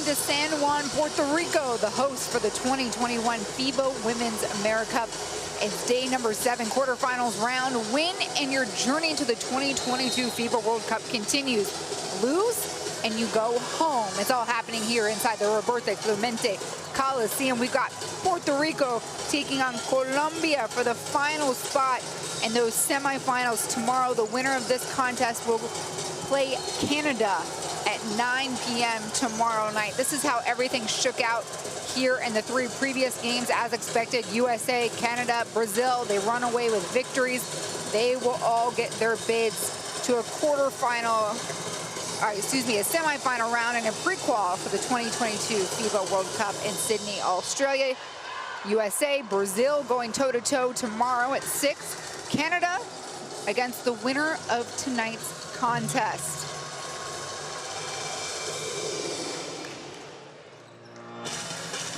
to San Juan, Puerto Rico, the host for the 2021 FIBA Women's AmeriCup. It's day number 7, quarterfinals round. Win and your journey to the 2022 FIBA World Cup continues. Lose and you go home. It's all happening here inside the Roberto Clemente Coliseum. We've got Puerto Rico taking on Colombia for the final spot in those semifinals tomorrow. The winner of this contest will play Canada at 9 p.m. tomorrow night. This is how everything shook out here in the 3 previous games. As expected, USA, Canada, Brazil, they run away with victories. They will all get their bids to a quarterfinal, a semifinal round and a pre-qual for the 2022 FIBA World Cup in Sydney, Australia. USA, Brazil going toe-to-toe tomorrow at 6. Canada against the winner of tonight's contest.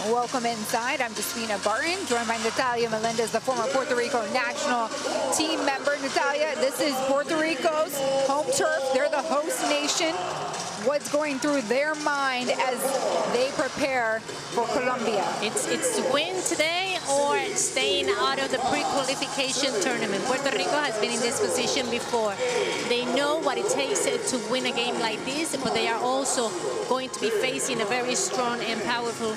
Welcome inside. I'm Jasmina Barton, joined by Natalia Melendez, the former Puerto Rico national team member. Natalia, this is Puerto Rico's home turf. They're the host nation. What's going through their mind as they prepare for Colombia? It's win today or staying out of the pre-qualification tournament. Puerto Rico has been in this position before. They know what it takes to win a game like this, but they are also going to be facing a very strong and powerful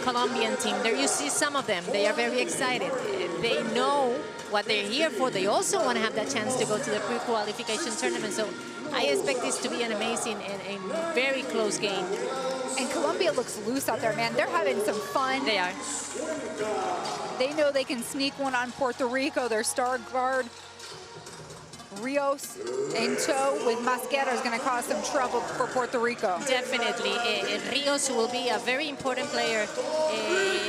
Colombian team. There you see some of them. They are very excited. They know what they're here for. They also want to have that chance to go to the pre-qualification tournament. So I expect this to be an amazing and very close game. And Colombia looks loose out there, man. They're having some fun. They are. They know they can sneak one on Puerto Rico. Their star guard, Rios, in tow with Masquera is going to cause some trouble for Puerto Rico. Definitely. Rios will be a very important player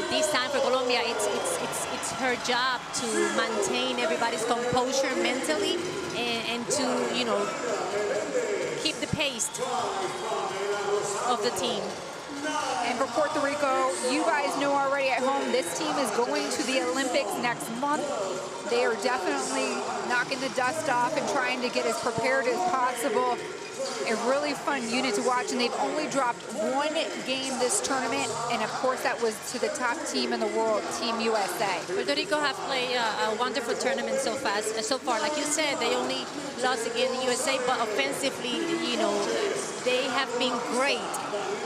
this time for Colombia. It's her job to maintain everybody's composure mentally and to, you know, keep the pace of the team. And for Puerto Rico, you guys know already at home, this team is going to the Olympics next month. They are definitely knocking the dust off and trying to get as prepared as possible. A really fun unit to watch, and they've only dropped 1 game this tournament, and of course that was to the top team in the world, Team USA. Puerto Rico have played a wonderful tournament so far. Like you said, they only lost against the USA, but offensively, you know, they have been great,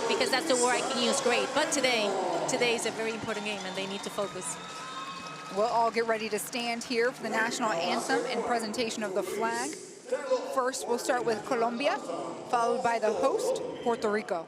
because that's the word I can use, great. But today is a very important game, and they need to focus. We'll all get ready to stand here for the national anthem and presentation of the flag. First, we'll start with Colombia, followed by the host, Puerto Rico.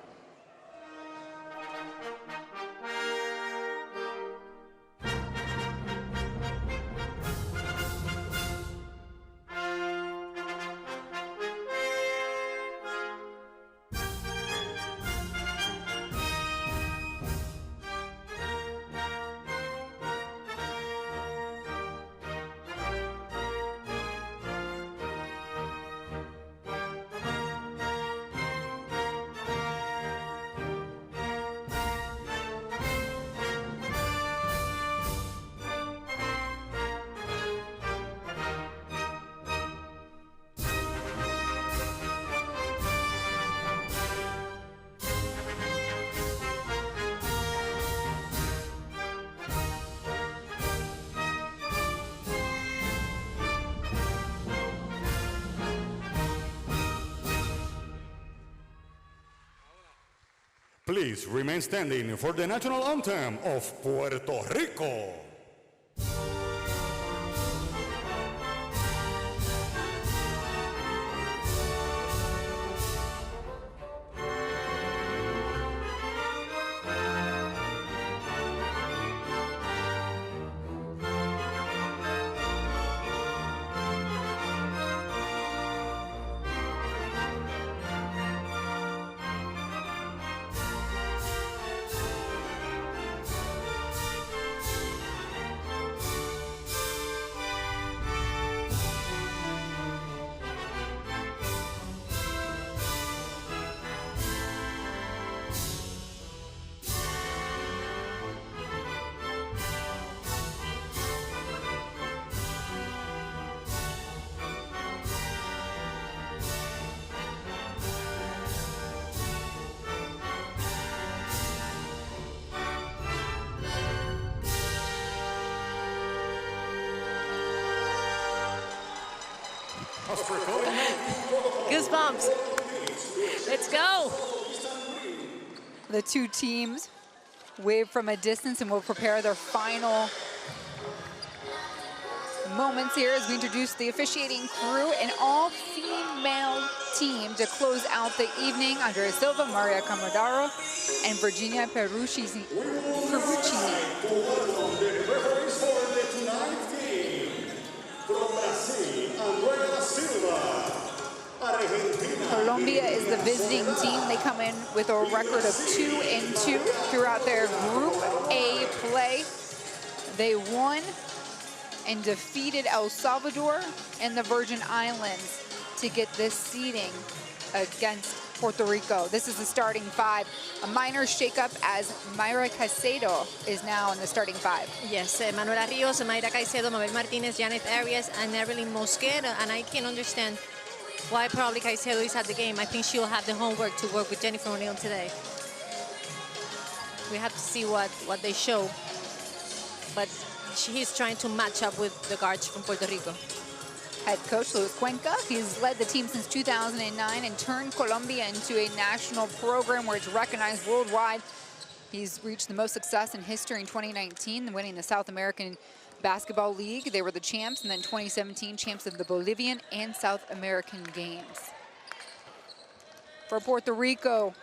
Please remain standing for the national anthem of Puerto Rico. As per calling, Goosebumps. Let's go. The two teams wave from a distance and will prepare their final moments here as we introduce the officiating crew, an all-female team to close out the evening. Andrea Silva, Maria Camodaro, and Virginia Perucci. Colombia is the visiting team. They come in with a record of 2-2 throughout their Group A play. They won and defeated El Salvador and the Virgin Islands to get this seeding against Puerto Rico. This is the starting five. A minor shakeup as Mayra Caicedo is now in the starting five. Yes, Manuela Rios, Mayra Caicedo, Mabel Martinez, Janet Arias, and Evelyn Mosquera. And I can understand why probably Caicedo is at the game. I think she'll have the homework to work with Jennifer O'Neill today. We have to see what they show. But he's trying to match up with the guards from Puerto Rico. Head coach Luis Cuenca, he's led the team since 2009 and turned Colombia into a national program where it's recognized worldwide. He's reached the most success in history in 2019, winning the South American Basketball League. They were the champs, and then 2017 champs of the Bolivian and South American Games. For Puerto Rico,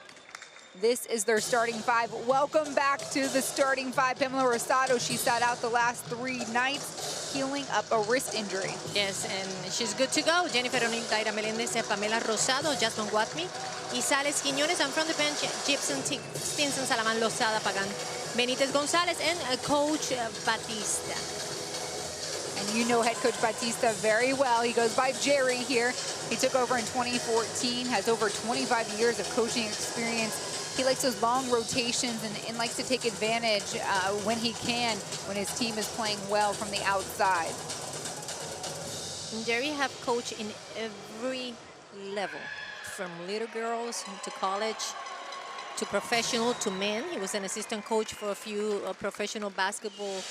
this is their starting five. Welcome back to the starting five. Pamela Rosado, she sat out the last 3 nights, healing up a wrist injury. Yes, and she's good to go. Jennifer O'Neill, Daira Melendez, Pamela Rosado, Jasmine Guatmi, Isales Quiñones, and from the bench, Gibson Stinson, Salaman Lozada, Pagan, Benitez Gonzalez, and Coach Batista. And you know head coach Batista very well. He goes by Jerry here. He took over in 2014, has over 25 years of coaching experience. He likes those long rotations and likes to take advantage when he can, when his team is playing well from the outside. And Jerry have coached in every level, from little girls to college, to professional, to men. He was an assistant coach for a few professional basketball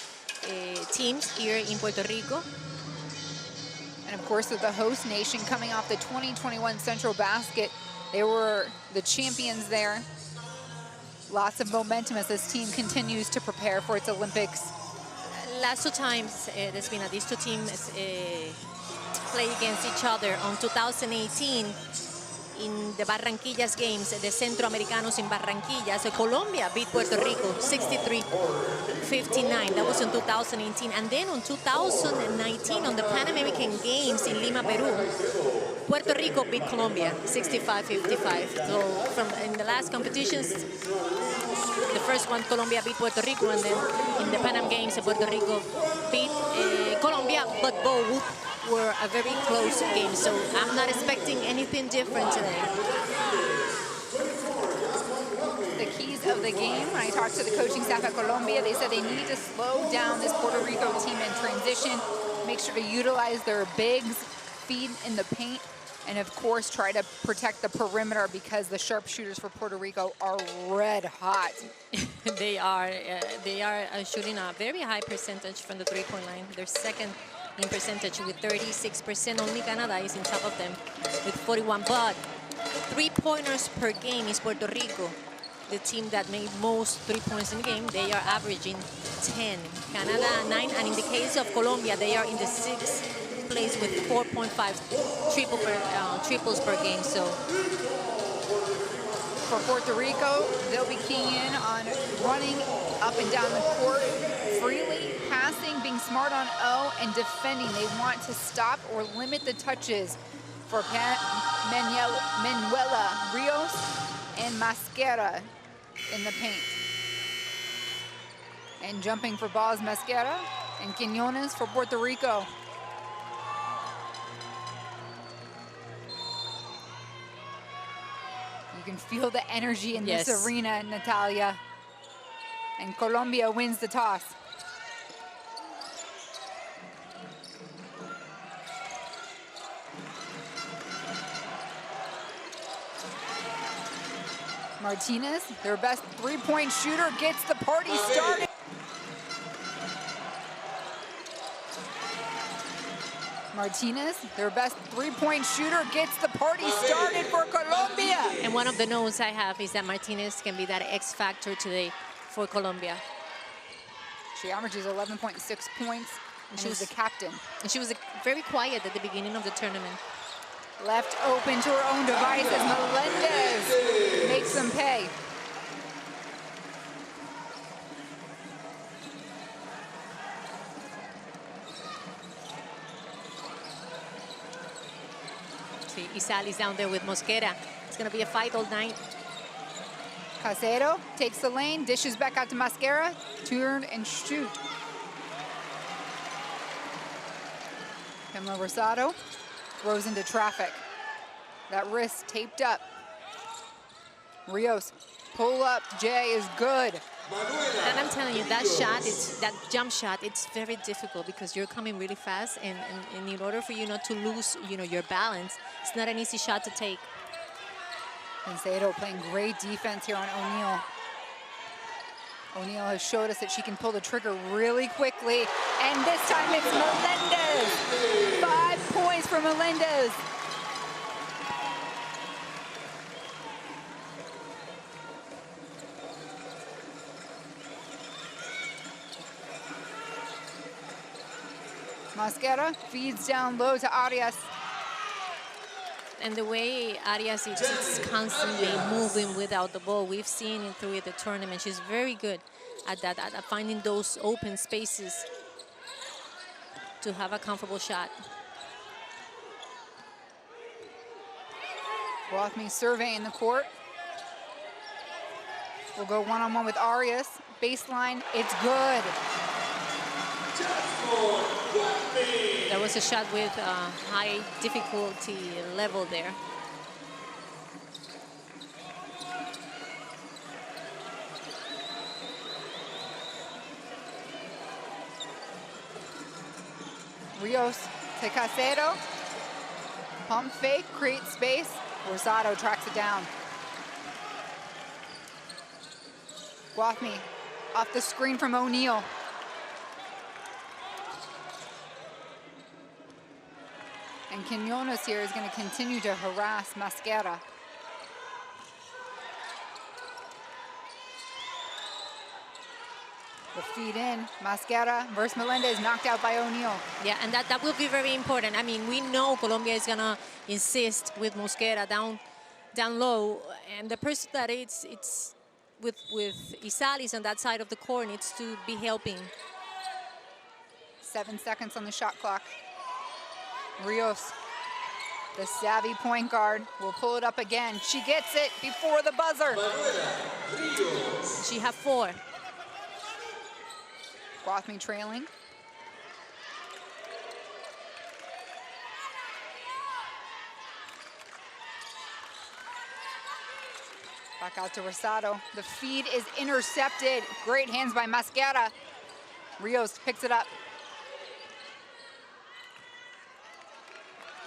teams here in Puerto Rico. And of course, with the host nation coming off the 2021 Central Basket, they were the champions there. Lots of momentum as this team continues to prepare for its Olympics. Last 2 times, Despina, these 2 teams play against each other. On 2018, in the Barranquillas games, the Centroamericanos in Barranquilla, so Colombia beat Puerto Rico 63-59. That was in 2018. And then on 2019, on the Pan American Games in Lima, Peru, Puerto Rico beat Colombia 65-55. So in the last competitions, the first one, Colombia beat Puerto Rico, and then in the Pan Am Games, Puerto Rico beat Colombia, but both were a very close game. So I'm not expecting anything different today. The keys of the game, when I talked to the coaching staff at Colombia, they said they need to slow down this Puerto Rico team in transition, make sure to utilize their bigs, feed in the paint, and of course try to protect the perimeter because the sharpshooters for Puerto Rico are red hot. They are shooting a very high percentage from the three-point line. They're second in percentage with 36%. Only Canada is in top of them with 41. But 3-pointers per game is Puerto Rico. The team that made most 3 points in the game, they are averaging 10. Canada 9, and in the case of Colombia, they are in the 6th place with 4.5 triples per game. So for Puerto Rico, they'll be keying in on running up and down the court freely, passing, being smart on O, and defending. They want to stop or limit the touches for Manuela Rios and Mosquera in the paint. And jumping for balls, Mosquera and Quiñones for Puerto Rico. You can feel the energy in this arena, Natalia. And Colombia wins the toss. Martinez, their best three-point shooter, gets the party started. Martinez, their best three-point shooter, gets the party started for Colombia. And one of the notes I have is that Martinez can be that X factor today for Colombia. She averages 11.6 points, and she was the captain. And she was very quiet at the beginning of the tournament. Left open to her own devices, Melendez makes them pay. See, Isali's down there with Mosquera. It's going to be a fight all night. Casero takes the lane, dishes back out to Mosquera, turn and shoot. Pamela Rosado throws into traffic. That wrist taped up. Rios, pull up, Jay is good. And I'm telling you, that shot, that jump shot, it's very difficult because you're coming really fast, and in order for you not to lose, your balance, it's not an easy shot to take. Pincedo playing great defense here on O'Neal. O'Neal has showed us that she can pull the trigger really quickly, and this time it's Melendez. 5 points for Melendez. Mosquera feeds down low to Arias. And the way Arias is constantly moving without the ball, we've seen it through the tournament. She's very good at that, at finding those open spaces to have a comfortable shot. Rothme surveying the court. We'll go one-on-one with Arias. Baseline, it's good. That was a shot with high difficulty level there. Rios to Casero. Pump fake, create space. Rosado tracks it down. Guathme off the screen from O'Neal. And Quinones here is going to continue to harass Mosquera. The feed in, Mosquera versus Melendez, knocked out by O'Neal. Yeah, and that will be very important. I mean, we know Colombia is gonna insist with Mosquera down low, and the person that it's with Isalis on that side of the court needs to be helping. 7 seconds on the shot clock. Rios, the savvy point guard, will pull it up again. She gets it before the buzzer. She have 4. Guathme trailing. Back out to Rosado. The feed is intercepted. Great hands by Mosquera. Rios picks it up.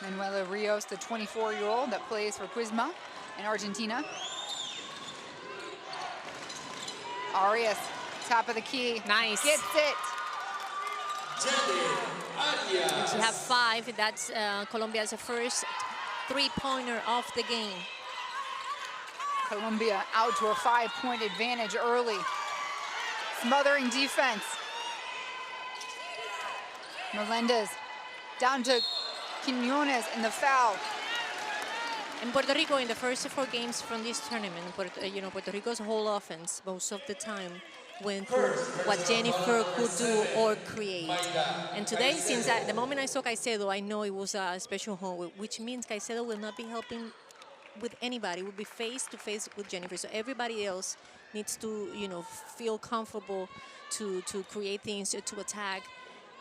Manuela Rios, the 24-year-old that plays for Quizma in Argentina. Arias, top of the key. Nice. Gets it. And she have 5. That's Colombia's first 3-pointer of the game. Colombia out to a 5-point advantage early. Smothering defense. Melendez down to Quinones in the foul. In Puerto Rico, in the first 4 games from this tournament, Puerto Rico's whole offense, most of the time, went through what Jennifer could do or create. And today, since the moment I saw Caicedo, I know it was a special home, which means Caicedo will not be helping with anybody. Will be face to face with Jennifer. So everybody else needs to, feel comfortable to create things, to attack,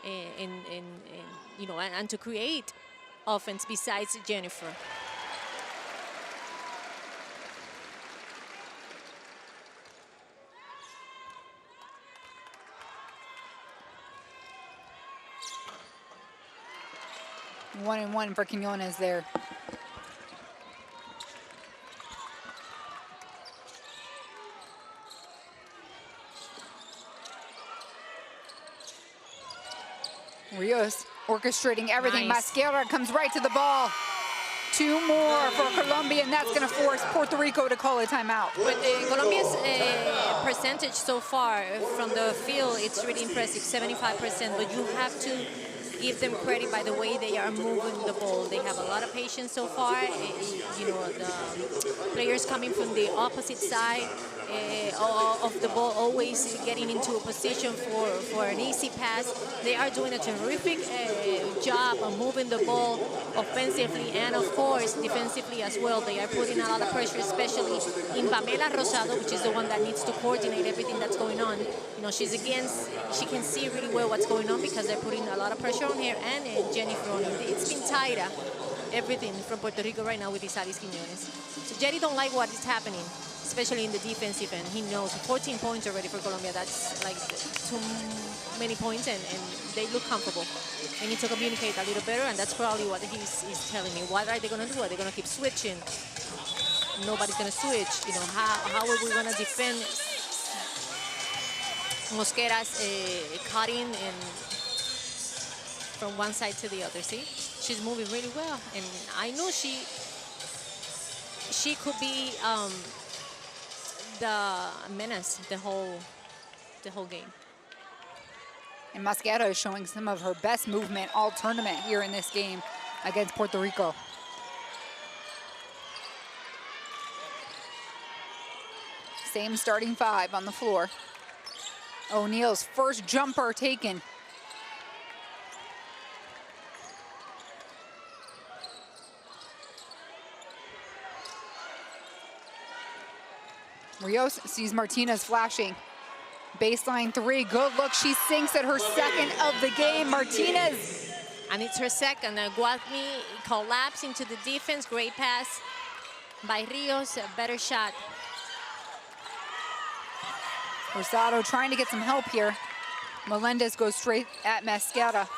and to create offense besides Jennifer. One and one for Quinones there. Rios orchestrating everything. Nice. Masquera comes right to the ball. 2 more for Colombia, and that's going to force Puerto Rico to call a timeout. But Colombia's percentage so far from the field, it's really impressive, 75%. But you have to give them credit by the way they are moving the ball. They have a lot of patience so far. You know, the players coming from the opposite side of the ball, always getting into a position for an easy pass. They are doing a terrific job of moving the ball offensively and, of course, defensively as well. They are putting a lot of pressure, especially in Pamela Rosado, which is the one that needs to coordinate everything that's going on. You know, she's against, she can see really well what's going on because they're putting a lot of pressure on her, and Jennifer on it. It's been tighter, everything from Puerto Rico right now with Isalis Quiñones. So Jerry don't like what is happening, especially in the defensive end. He knows 14 points already for Colombia. That's like too many points, and they look comfortable. They need to communicate a little better, and that's probably what he's telling me. What are they going to do? Are they going to keep switching? Nobody's going to switch. You know, how are we going to defend Mosquera's cutting and from one side to the other? See, she's moving really well, and I know she could be the menace the whole game. And Masquera is showing some of her best movement all tournament here in this game against Puerto Rico. Same starting 5 on the floor. O'Neal's first jumper taken. Rios sees Martinez flashing. Baseline 3, good look. She sinks at her second of the game. Martinez. And it's her second. Guadmi collapsed into the defense. Great pass by Rios. A better shot. Rosado trying to get some help here. Melendez goes straight at Masquera.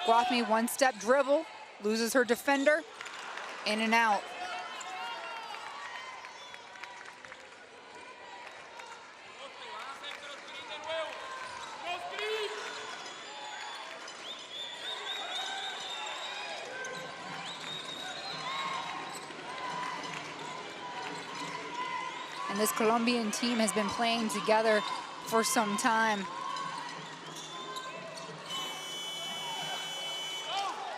Guadmi one-step dribble. Loses her defender. In and out. And this Colombian team has been playing together for some time.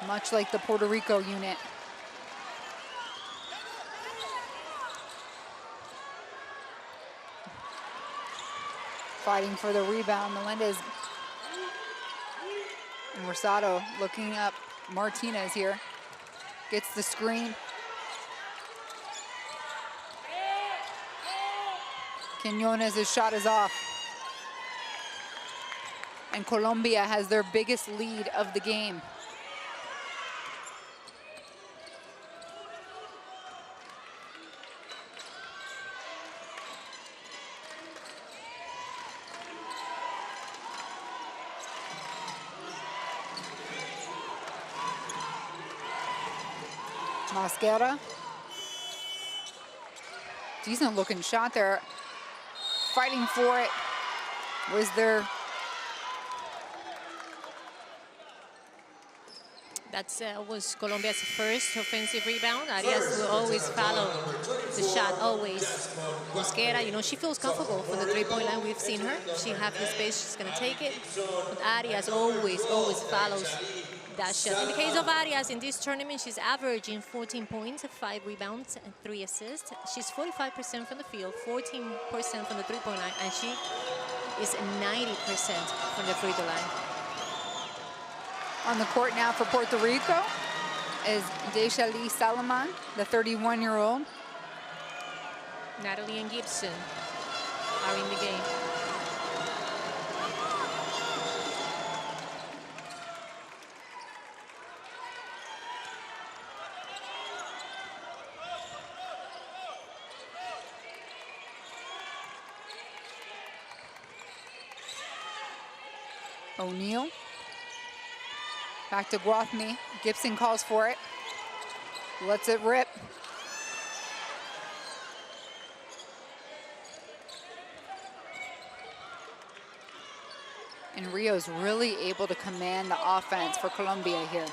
Much like the Puerto Rico unit. Fighting for the rebound, Melendez. And Rosado looking up Martinez here. Gets the screen. Quiñones' shot is off. And Colombia has their biggest lead of the game. Masquera. Decent looking shot there. Fighting for it. Was there? That was Colombia's first offensive rebound. Arias will always follow the shot, always. Mosquera, you know, she feels comfortable for the three-point line. We've seen her. She has the space, she's going to take it. But Arias always follows that shot. In the case of Arias, in this tournament, she's averaging 14 points, 5 rebounds, and 3 assists. She's 45% from the field, 14% from the three-point line, and she is 90% from the free throw line. On the court now for Puerto Rico is Deishali Salaman, the 31-year-old. Natalie and Gibson are in the game. O'Neal. Back to Guathmy. Gibson calls for it. Lets it rip. And Rio's really able to command the offense for Colombia here.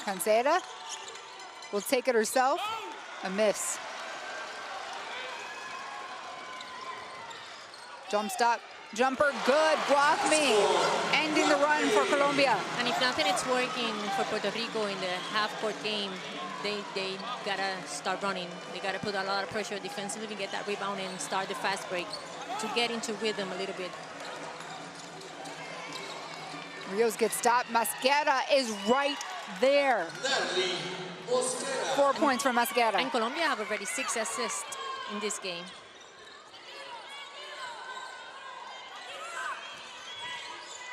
Cancela will take it herself. A miss. Jump stop. Jumper, good. Guafmi ending the run for Colombia. And if nothing is working for Puerto Rico in the half-court game, they gotta start running. They gotta put a lot of pressure defensively, get that rebound, and start the fast break to get into rhythm a little bit. Rios gets stopped. Mosquera is right there. 4 points for Mosquera. And Colombia have already 6 assists in this game.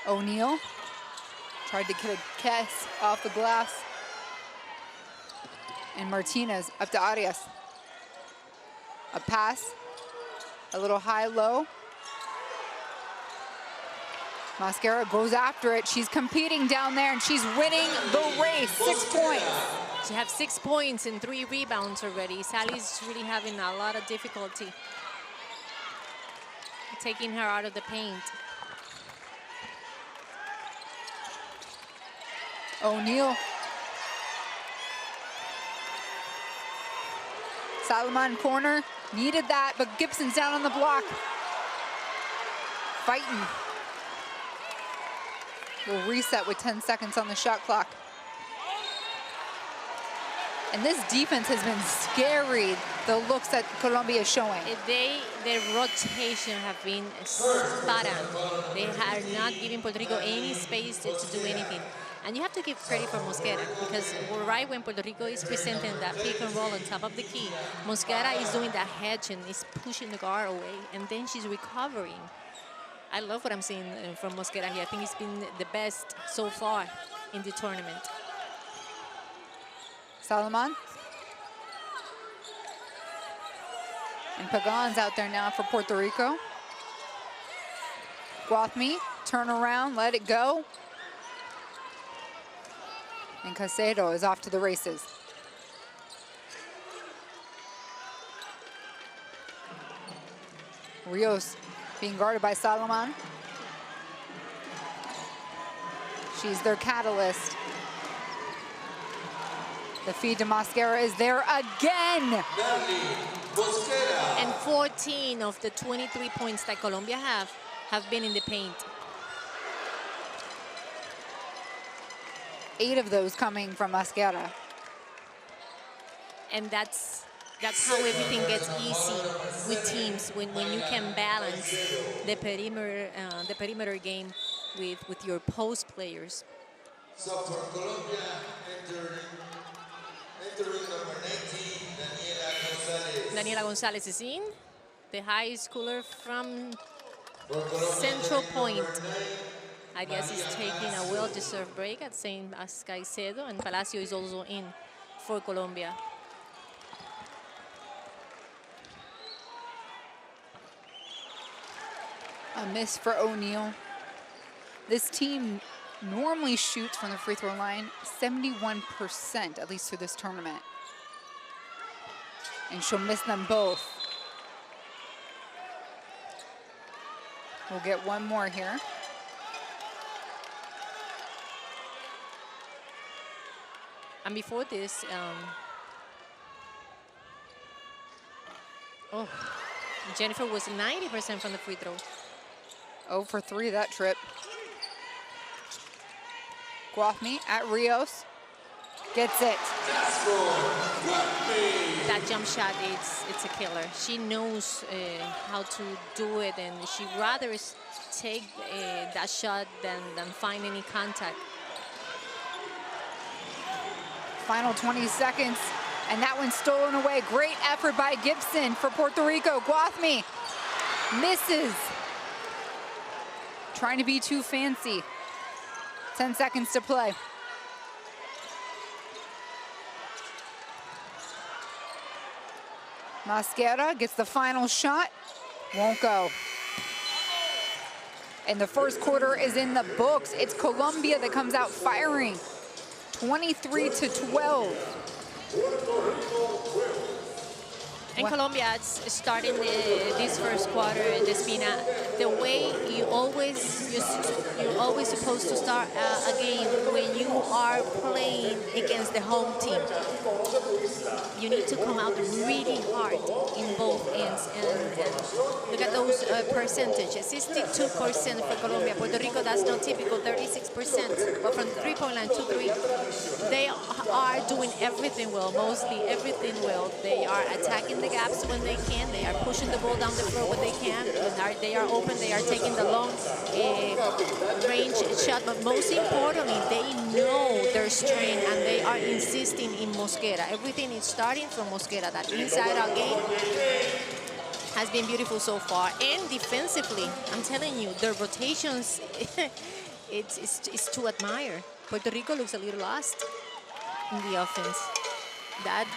O'Neal tried to get a kiss off the glass. And Martinez up to Arias. A pass, a little high-low. Mosquera goes after it. She's competing down there, and she's winning the race. 6 points. She has 6 points and 3 rebounds already. Sally's really having a lot of difficulty taking her out of the paint. O'Neal. Salomon corner, needed that, but Gibson's down on the block. Fighting. We'll reset with 10 seconds on the shot clock. And this defense has been scary, the looks that Colombia is showing. Their rotation have been spot on. They are not giving Puerto Rico any space to do anything. And you have to give credit for Mosquera, because right when Puerto Rico is presenting that pick and roll on top of the key, Mosquera is doing that hedge and is pushing the guard away, and then she's recovering. I love what I'm seeing from Mosquera here. I think it's been the best so far in the tournament. Salomon. And Pagan's out there now for Puerto Rico. Guafmi, turn around, let it go. And Caicedo is off to the races. Rios being guarded by Salomon. She's their catalyst. The feed to Mosquera is there again. And 14 of the 23 points that Colombia have been in the paint. 8 of those coming from Mosquera. And that's how everything gets easy with teams, when you can balance the perimeter game with your post players. So for Colombia, entering number 19, Daniela Gonzalez is in, the high schooler from Central Point. Arias is taking a well-deserved break at same as Caicedo, and Palacio is also in for Colombia. A miss for O'Neal. This team normally shoots from the free throw line 71%, at least through this tournament. And she'll miss them both. We'll get one more here. And before this, Jennifer was 90% from the free throw. 0 for 3 that trip. Guafmi at Rios. Gets it. That jump shot, it's a killer. She knows how to do it, and she rather take that shot than find any contact. Final 20 seconds, and that one's stolen away. Great effort by Gibson for Puerto Rico. Guafmi misses. Trying to be too fancy. 10 seconds to play. Mosquera gets the final shot. Won't go. And the first quarter is in the books. It's Colombia that comes out firing. 23-12. And Colombia, it's starting this first quarter, Despina, the way you're always supposed to start a game when you are playing against the home team. You need to come out really hard in both ends. And look at those percentages. 62% for Colombia. Puerto Rico, that's not typical, 36%. But from the three-point line, 2-3, they are doing everything well, mostly everything well. They are attacking the gaps when they can. They are pushing the ball down the floor when they can. When they are open, they are taking the long range shot. But most importantly, they know their strength and they are insisting in Mosquera. Everything is starting from Mosquera. That inside-out game has been beautiful so far. And defensively, I'm telling you, their rotations, it's to admire. Puerto Rico looks a little lost in the offense. That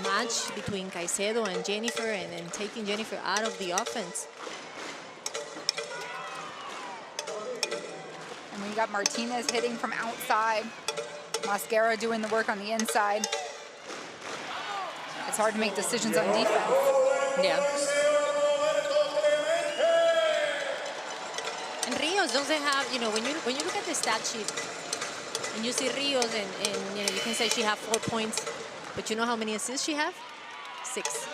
match between Caicedo and Jennifer and taking Jennifer out of the offense. And we got Martinez hitting from outside. Mosquera doing the work on the inside. It's hard to make decisions on defense. Yeah. And Rios doesn't have, you know, when you look at the stat sheet and you see Rios and you know, you can say she have 4 points, but you know how many assists she have? 6.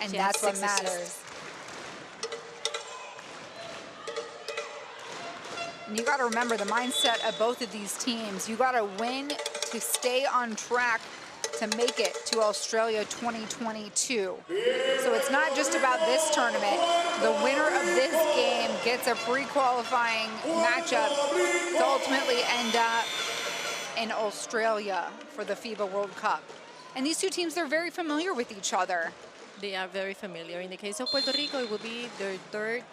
And She that's has what 6 matters. assists. And you got to remember the mindset of both of these teams. You got to win to stay on track to make it to Australia 2022. So it's not just about this tournament. The winner of this game gets a pre-qualifying matchup to ultimately end up in Australia for the FIBA World Cup. And these two teams, they're very familiar with each other. They are very familiar. In the case of Puerto Rico, it will be their third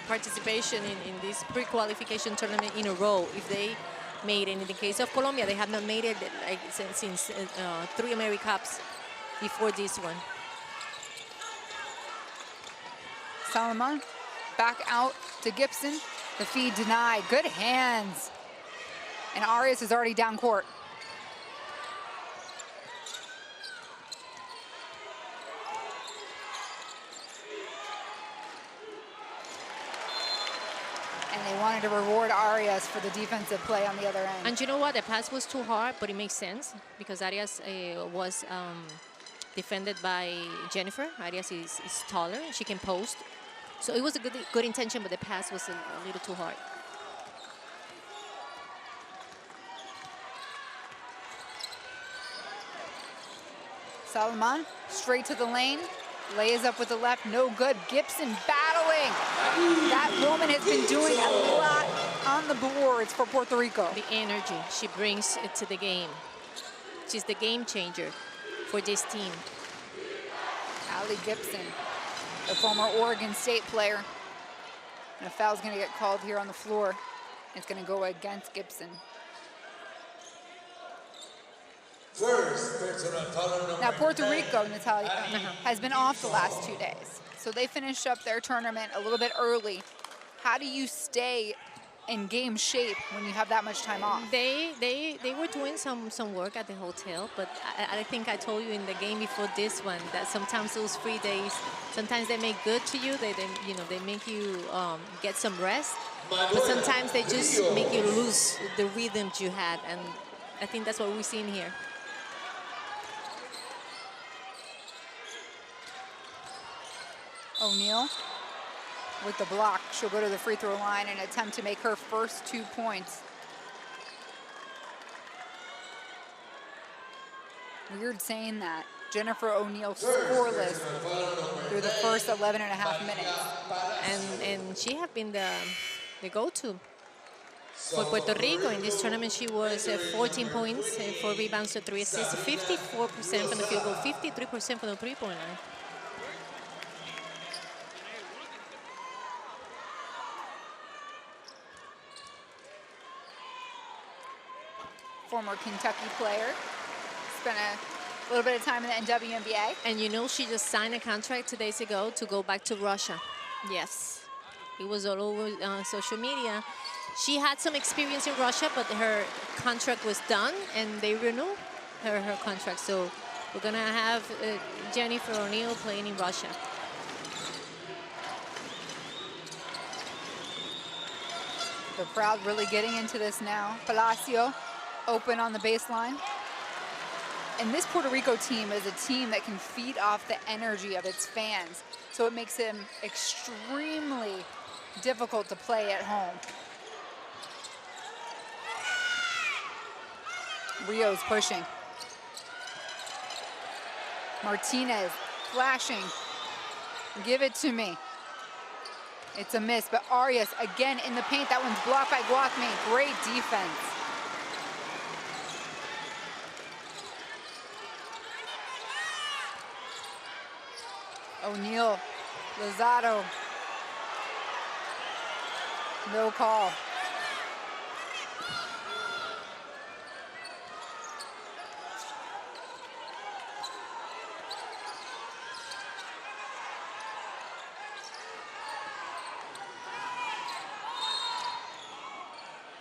participation in this pre-qualification tournament in a row if they made it. In the case of Colombia, they have not made it like since 3 AmeriCups before this one. Salomon back out to Gibson. The feed denied. Good hands. And Arias is already down court. And they wanted to reward Arias for the defensive play on the other end. And you know what? The pass was too hard, but it makes sense because Arias was defended by Jennifer. Arias is taller. She can post. So it was a good intention, but the pass was a little too hard. Salomon straight to the lane. Lays up with the left, no good. Gibson battling. That woman has been doing a lot on the boards for Puerto Rico. The energy she brings to the game. She's the game changer for this team. Allie Gibson, the former Oregon State player. And a foul's gonna get called here on the floor. It's gonna go against Gibson. First personal foul number Now Puerto 10. Rico, Natalia, has been off the last 2 days. So they finished up their tournament a little bit early. How do you stay in game shape when you have that much time off? They were doing some work at the hotel, but I think I told you in the game before this one that sometimes those free days, sometimes they make good to you. They make you get some rest, but sometimes they just make you lose the rhythm you had, and I think that's what we're seeing here. O'Neal with the block. She'll go to the free throw line and attempt to make her first 2 points. Weird saying that. Jennifer O'Neal scoreless through the first 11 and a half minutes. And she have been the go-to for Puerto Rico in this tournament. She was 14 points, 4 rebounds, 3 assists, 54% from the field goal, 53% from the three-point line. Former Kentucky player. Spent a little bit of time in the WNBA. And you know, she just signed a contract 2 days ago to go back to Russia. Yes, it was all over social media. She had some experience in Russia, but her contract was done, and they renewed her contract. So We're going to have Jennifer O'Neill playing in Russia. The crowd really getting into this now. Palacio open on the baseline. And this Puerto Rico team is a team that can feed off the energy of its fans. So it makes them extremely difficult to play at home. Rio's pushing. Martinez flashing. Give it to me. It's a miss, but Arias again in the paint. That one's blocked by Guathme. Great defense. O'Neal, Lozado. No call.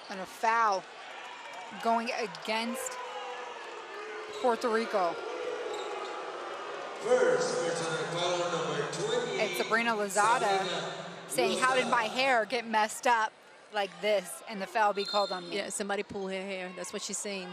And a foul going against Puerto Rico. First, personal foul number 20. It's Sabrina Lozada saying, how did my hair get messed up like this and the foul be called on me? Yeah, somebody pull her hair. That's what she's saying.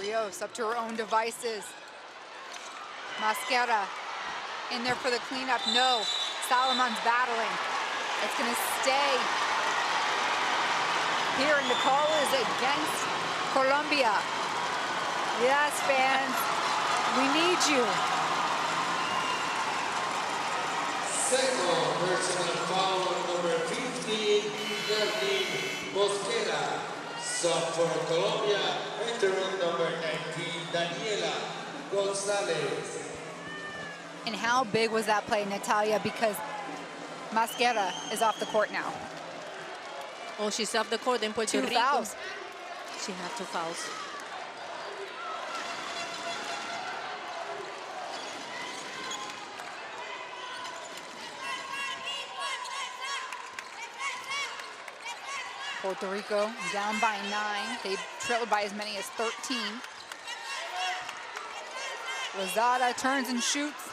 Rios up to her own devices. Mascara in there for the cleanup. No, Salomon's battling. It's gonna stay here, and the call is against Colombia. Yes, fans, we need you. Second, personal foul number 15, Nadine Mosquera. Sub for Colombia, entering number 19, Daniela Gonzalez. And how big was that play, Natalia? Because Mascara is off the court now. Oh, she's off the court in Puerto Rico. 2 fouls. She had 2 fouls. Puerto Rico down by 9. They trailed by as many as 13. Lozada turns and shoots.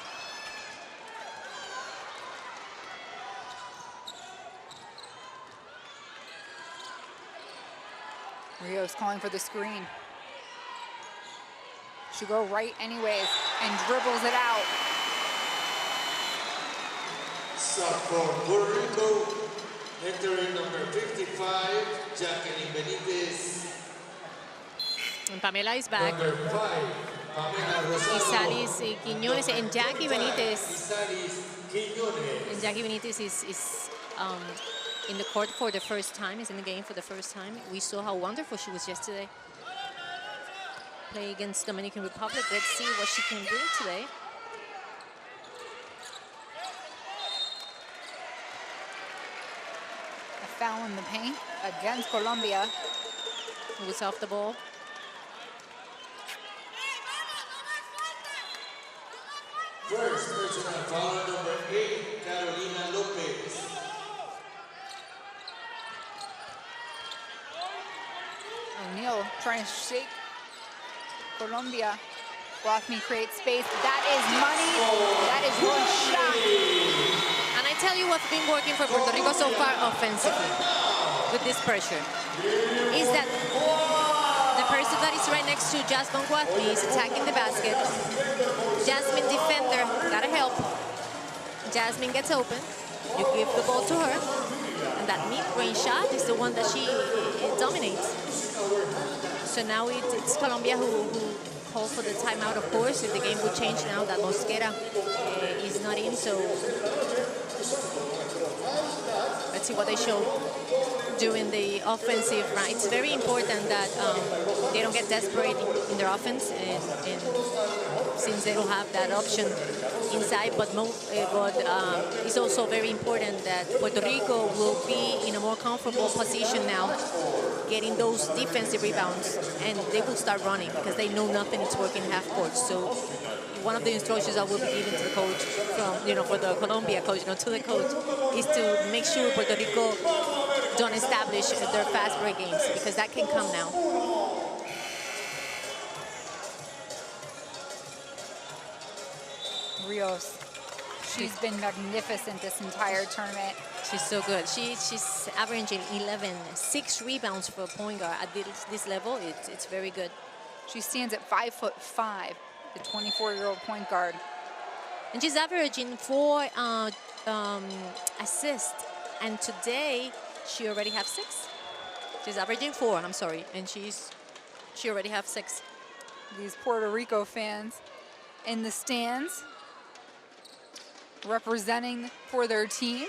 Rios calling for the screen. She'll go right anyways and dribbles it out. Sub for Puerto Rico, entering number 55, Jacqueline Benitez. And Pamela is back. Number 5, Pamela Rosado. Isalis Quiñones and Jackie Benitez. Isalis Quiñones. And Jackie Benitez is in the court for the first time, is in the game for the first time. We saw how wonderful she was yesterday. Play against Dominican Republic. Let's see what she can bring today. A foul in the paint against Colombia. Who was off the ball. First personal foul number 8, Carolina Lopez. O'Neal trying to shake Colombia. Guathme creates space. That is money. That is one shot. And I tell you what's been working for Puerto Rico so far offensively with this pressure is that the person that is right next to Jasmine Guathme is attacking the basket. Jasmine defender, gotta help. Jasmine gets open. You give the ball to her. And that mid-range shot is the one that she dominates. So now it's Colombia who called for the timeout, of course. If the game would change now that Mosquera is not in. So let's see what they show during the offensive run. It's very important that they don't get desperate in their offense, and since they don't have that option inside, but it's also very important that Puerto Rico will be in a more comfortable position now getting those defensive rebounds, and they will start running because they know nothing is working half court. So one of the instructions I will be giving to the coach from, for the Colombia coach, to the coach, is to make sure Puerto Rico don't establish their fast break games, because that can come now. Rios, she's been magnificent this entire tournament. She's so good. She's averaging 6 rebounds for a point guard at this level. It's very good. She stands at 5'5", the 24-year-old point guard. And she's averaging 4 assists. And today, she already has 6. She's averaging 4, I'm sorry. And she already has 6. These Puerto Rico fans in the stands, representing for their team,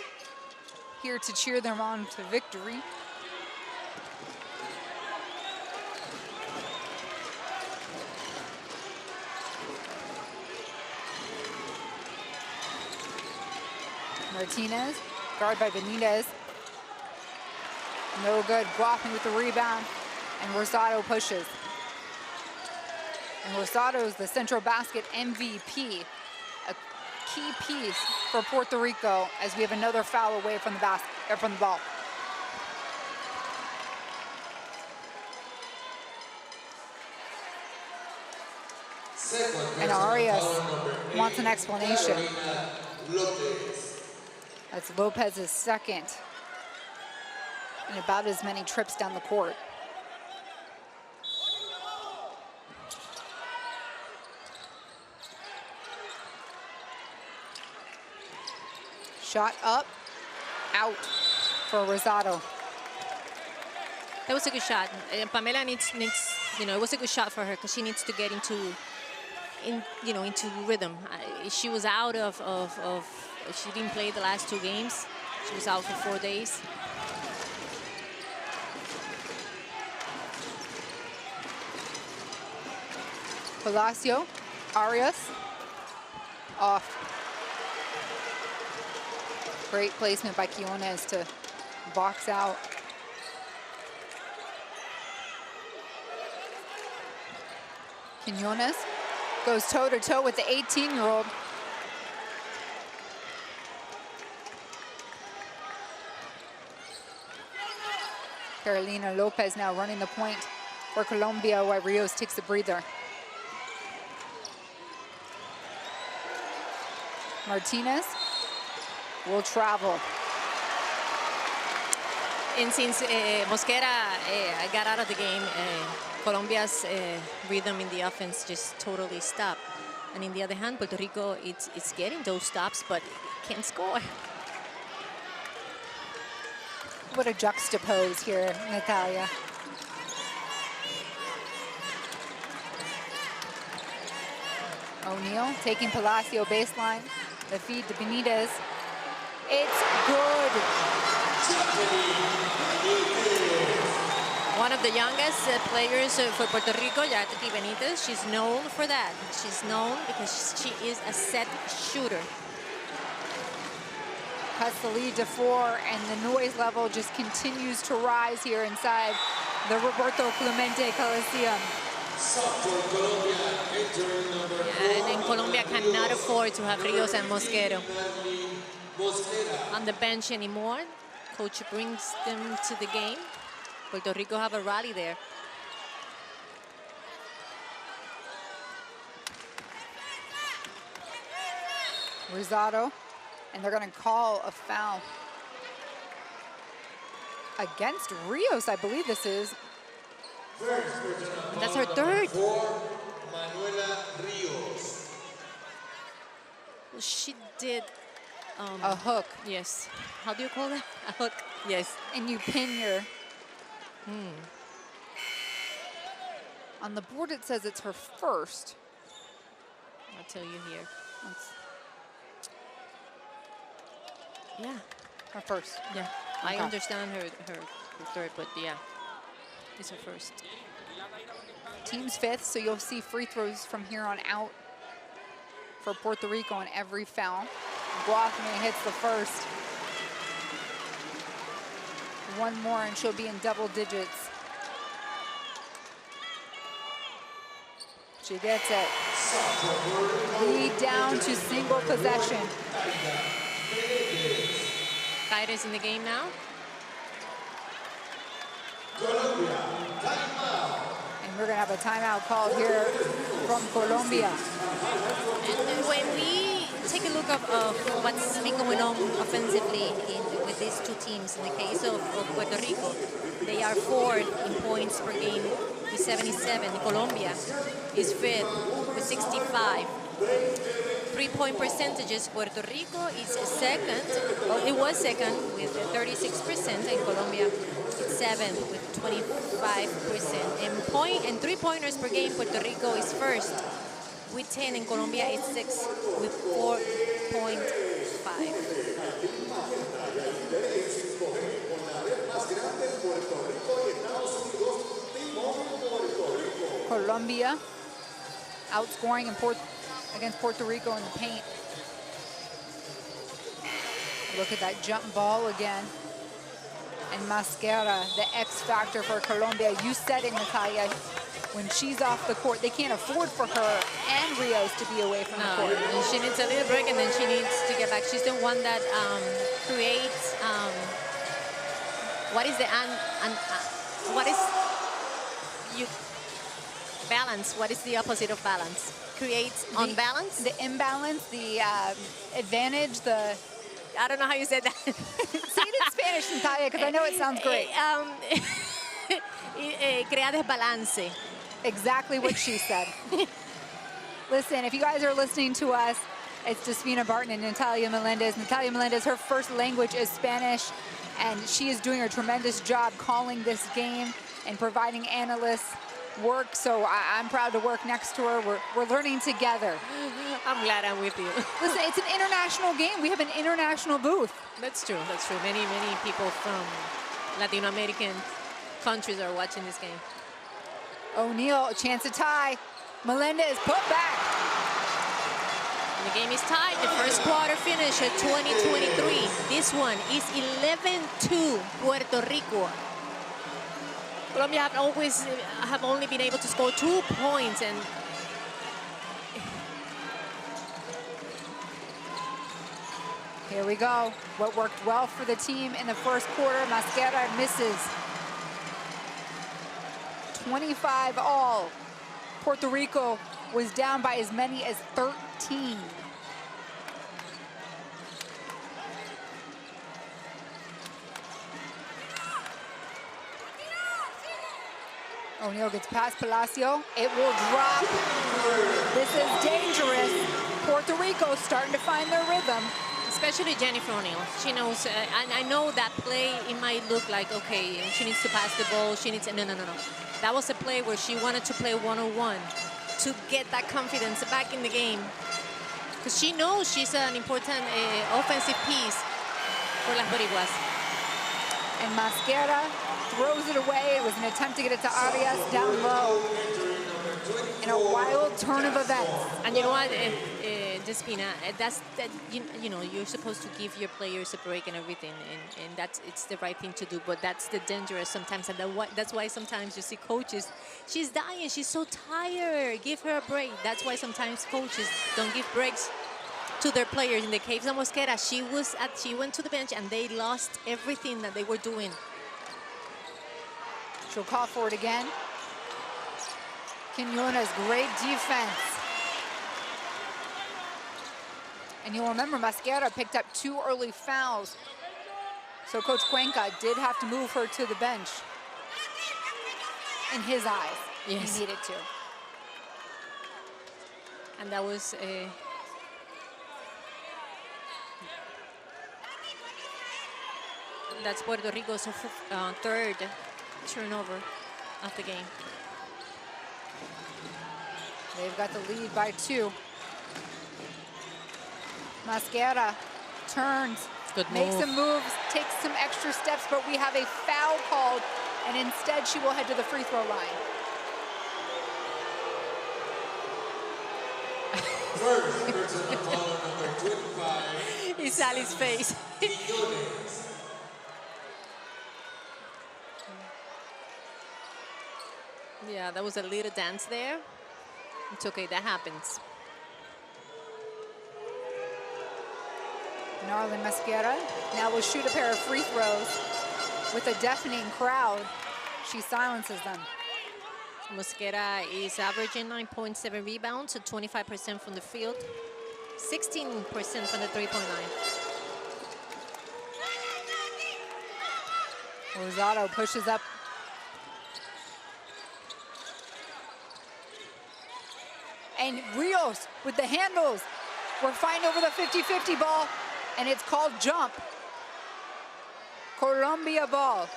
here to cheer them on to victory. Martinez, guard by Benitez. No good, Guapi with the rebound, and Rosado pushes. And Rosado is the Central Basket MVP, a key piece for Puerto Rico as we have another foul away from the ball. And Arias wants an explanation. That's Lopez's second, and about as many trips down the court. Shot up, out for Rosado. That was a good shot. Pamela needs, it was a good shot for her because she needs to get into rhythm. She was out of, she didn't play the last 2 games. She was out for 4 days. Palacio, Arias, off. Great placement by Quinones to box out. Quinones goes toe-to-toe with the 18-year-old. Carolina Lopez now running the point for Colombia while Rios takes a breather. Martinez will travel. And since Mosquera got out of the game, Colombia's rhythm in the offense just totally stopped. And in the other hand, Puerto Rico, it's getting those stops, but can't score. What a juxtapose here, Natalia. O'Neal taking Palacio baseline. The feed to Benitez. It's good. One of the youngest players for Puerto Rico, Jackie Benitez, she's known for that. She's known because she is a set shooter. Cuts the lead to 4, and the noise level just continues to rise here inside the Roberto Clemente Coliseum. And Colombia cannot afford to have Rios and Mosquero on the bench anymore. Coach brings them to the game. Puerto Rico have a rally there. Rosado, and they're going to call a foul against Rios, I believe this is. That's her third. Well, she did a hook. Yes. How do you call that? A hook. Yes. And you pin your. On the board it says it's her first. I'll tell you here. Yeah. Her first. Yeah. Okay. I understand her third, but yeah. It's her first. Team's 5th, so you'll see free throws from here on out for Puerto Rico on every foul. Guathme hits the first. One more and she'll be in double digits. She gets it. Lead down to single possession. Tigers in the game now. And we're going to have a timeout called here from Colombia. And when we take a look of what's been going on offensively with these two teams, in the case of Puerto Rico, they are fourth in points per game with 77. Colombia is fifth with 65. 3-point percentages, Puerto Rico is second. Well, it was second with 36%, and Colombia is seventh with 25%. And 3-pointers per game, Puerto Rico is first with 10, and Colombia is sixth with 4.5. Colombia outscoring against Puerto Rico in the paint. Look at that jump ball again. And Mascara, the X factor for Colombia. You said it, Natalia. When she's off the court, they can't afford for her and Rios to be away from the court. And she needs a little break, and then she needs to get back. She's the one that creates. What is the balance? What is the opposite of balance? Creates unbalance. The imbalance, the advantage, the. I don't know how you said that. Say it in Spanish, Natalia, because I know it sounds great. Crea desbalance. Exactly what she said. Listen, if you guys are listening to us, it's Despina Barton and Natalia Melendez. Natalia Melendez, her first language is Spanish, and she is doing a tremendous job calling this game and providing analysts work. So I'm proud to work next to her. We're learning together. I'm glad I'm with you. Listen, it's an international game. We have an international booth. That's true. That's true. Many people from Latin American countries are watching this game. O'Neal, a chance to tie. Melendez put back. And the game is tied. The first quarter finish at 20-23. This one is 11-2 Puerto Rico. Colombia have only been able to score 2 points, and here we go. What worked well for the team in the first quarter, Mascara misses. 25 all. Puerto Rico was down by as many as 13. O'Neal gets past Palacio. It will drop. This is dangerous. Puerto Rico starting to find their rhythm. especially Jennifer O'Neal. She knows, and I know that play, it might look like, okay, she needs to pass the ball, she needs, no. That was a play where she wanted to play one-on-one to get that confidence back in the game. Because she knows she's an important offensive piece for Las Boricuas. And Mascara throws it away. It was an attempt to get it to Arias down low in a wild turn of events. And you know what, Despina, you know, you're supposed to give your players a break and everything, and it's the right thing to do, but that's the dangerous sometimes, and that's why sometimes you see coaches, she's dying, she's so tired, give her a break. That's why sometimes coaches don't give breaks to their players. In the case of Mosquera, she went to the bench and they lost everything that they were doing. She'll call for it again. Quiñones, great defense. And you'll remember Mascara picked up 2 early fouls. So Coach Cuenca did have to move her to the bench. In his eyes, yes. He needed to. And that was that's Puerto Rico's third turnover of the game. They've got the lead by 2. Mascara turns, makes some moves, takes some extra steps, but we have a foul called, and instead she will head to the free throw line. First personal foul number 25. It's Sally's face. Yeah, that was a little dance there. It's okay, that happens. Narlen Mosquera now will shoot a pair of free throws with a deafening crowd. She silences them. Mosquera is averaging 9.7 rebounds, so 25% from the field, 16% from the three-point line. Rosado pushes up. And Rios with the handles. We're fighting over the 50-50 ball, and it's called jump. Colombia ball.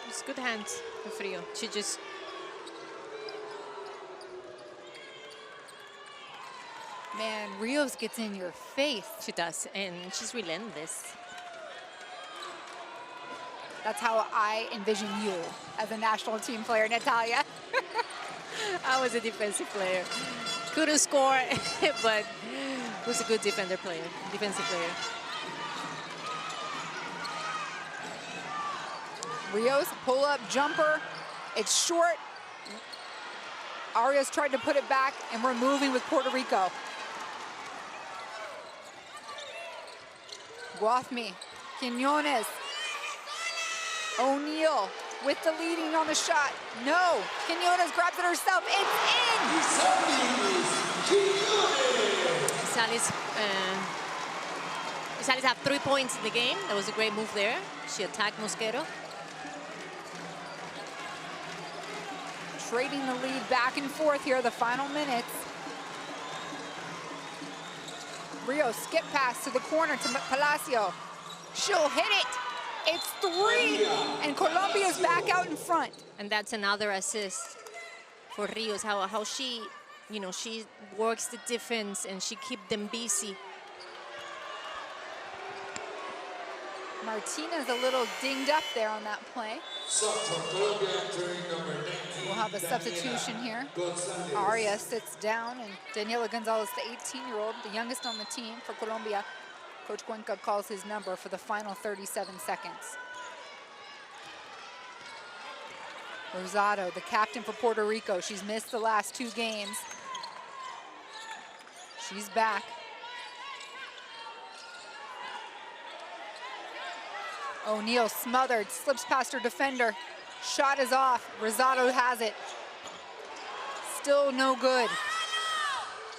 It's good hands for Rio. She just... Man, Rios gets in your face. She does, and she's relentless. That's how I envision you as a national team player, Natalia. I was a defensive player. Couldn't score, but was a good defensive player. Rios, pull-up jumper. It's short. Arias tried to put it back, and we're moving with Puerto Rico. Guathmi, Quinones. O'Neal with the leading on the shot. No, Quinones grabs it herself. It's in! Salis have 3 points in the game. That was a great move there. She attacked Mosquero. Trading the lead back and forth here, the final minutes. Rio skip pass to the corner to Palacio. She'll hit it. It's 3, and Colombia's back out in front. And that's another assist for Rios, how she, you know, she works the defense and she keeps them busy. Martinez a little dinged up there on that play. We'll have a substitution here. Arias sits down, and Daniela Gonzalez, the 18-year-old, the youngest on the team for Colombia. Coach Cuenca calls his number for the final 37 seconds. Rosado, the captain for Puerto Rico. She's missed the last 2 games. She's back. O'Neal smothered, slips past her defender. Shot is off. Rosado has it. Still no good.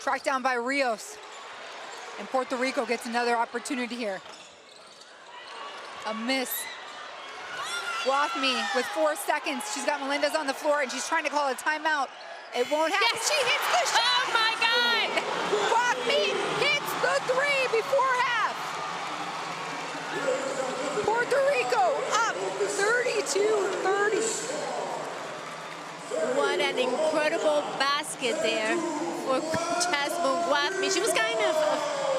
Tracked down by Rios. And Puerto Rico gets another opportunity here. A miss. Guathmi with 4 seconds. She's got Melendez on the floor, and she's trying to call a timeout. It won't happen. Yes. She hits the shot. Oh my God! Guathmi hits the 3 before half. Puerto Rico up 32-30. What an incredible basket there for Jasmine Guathmi. She was kind of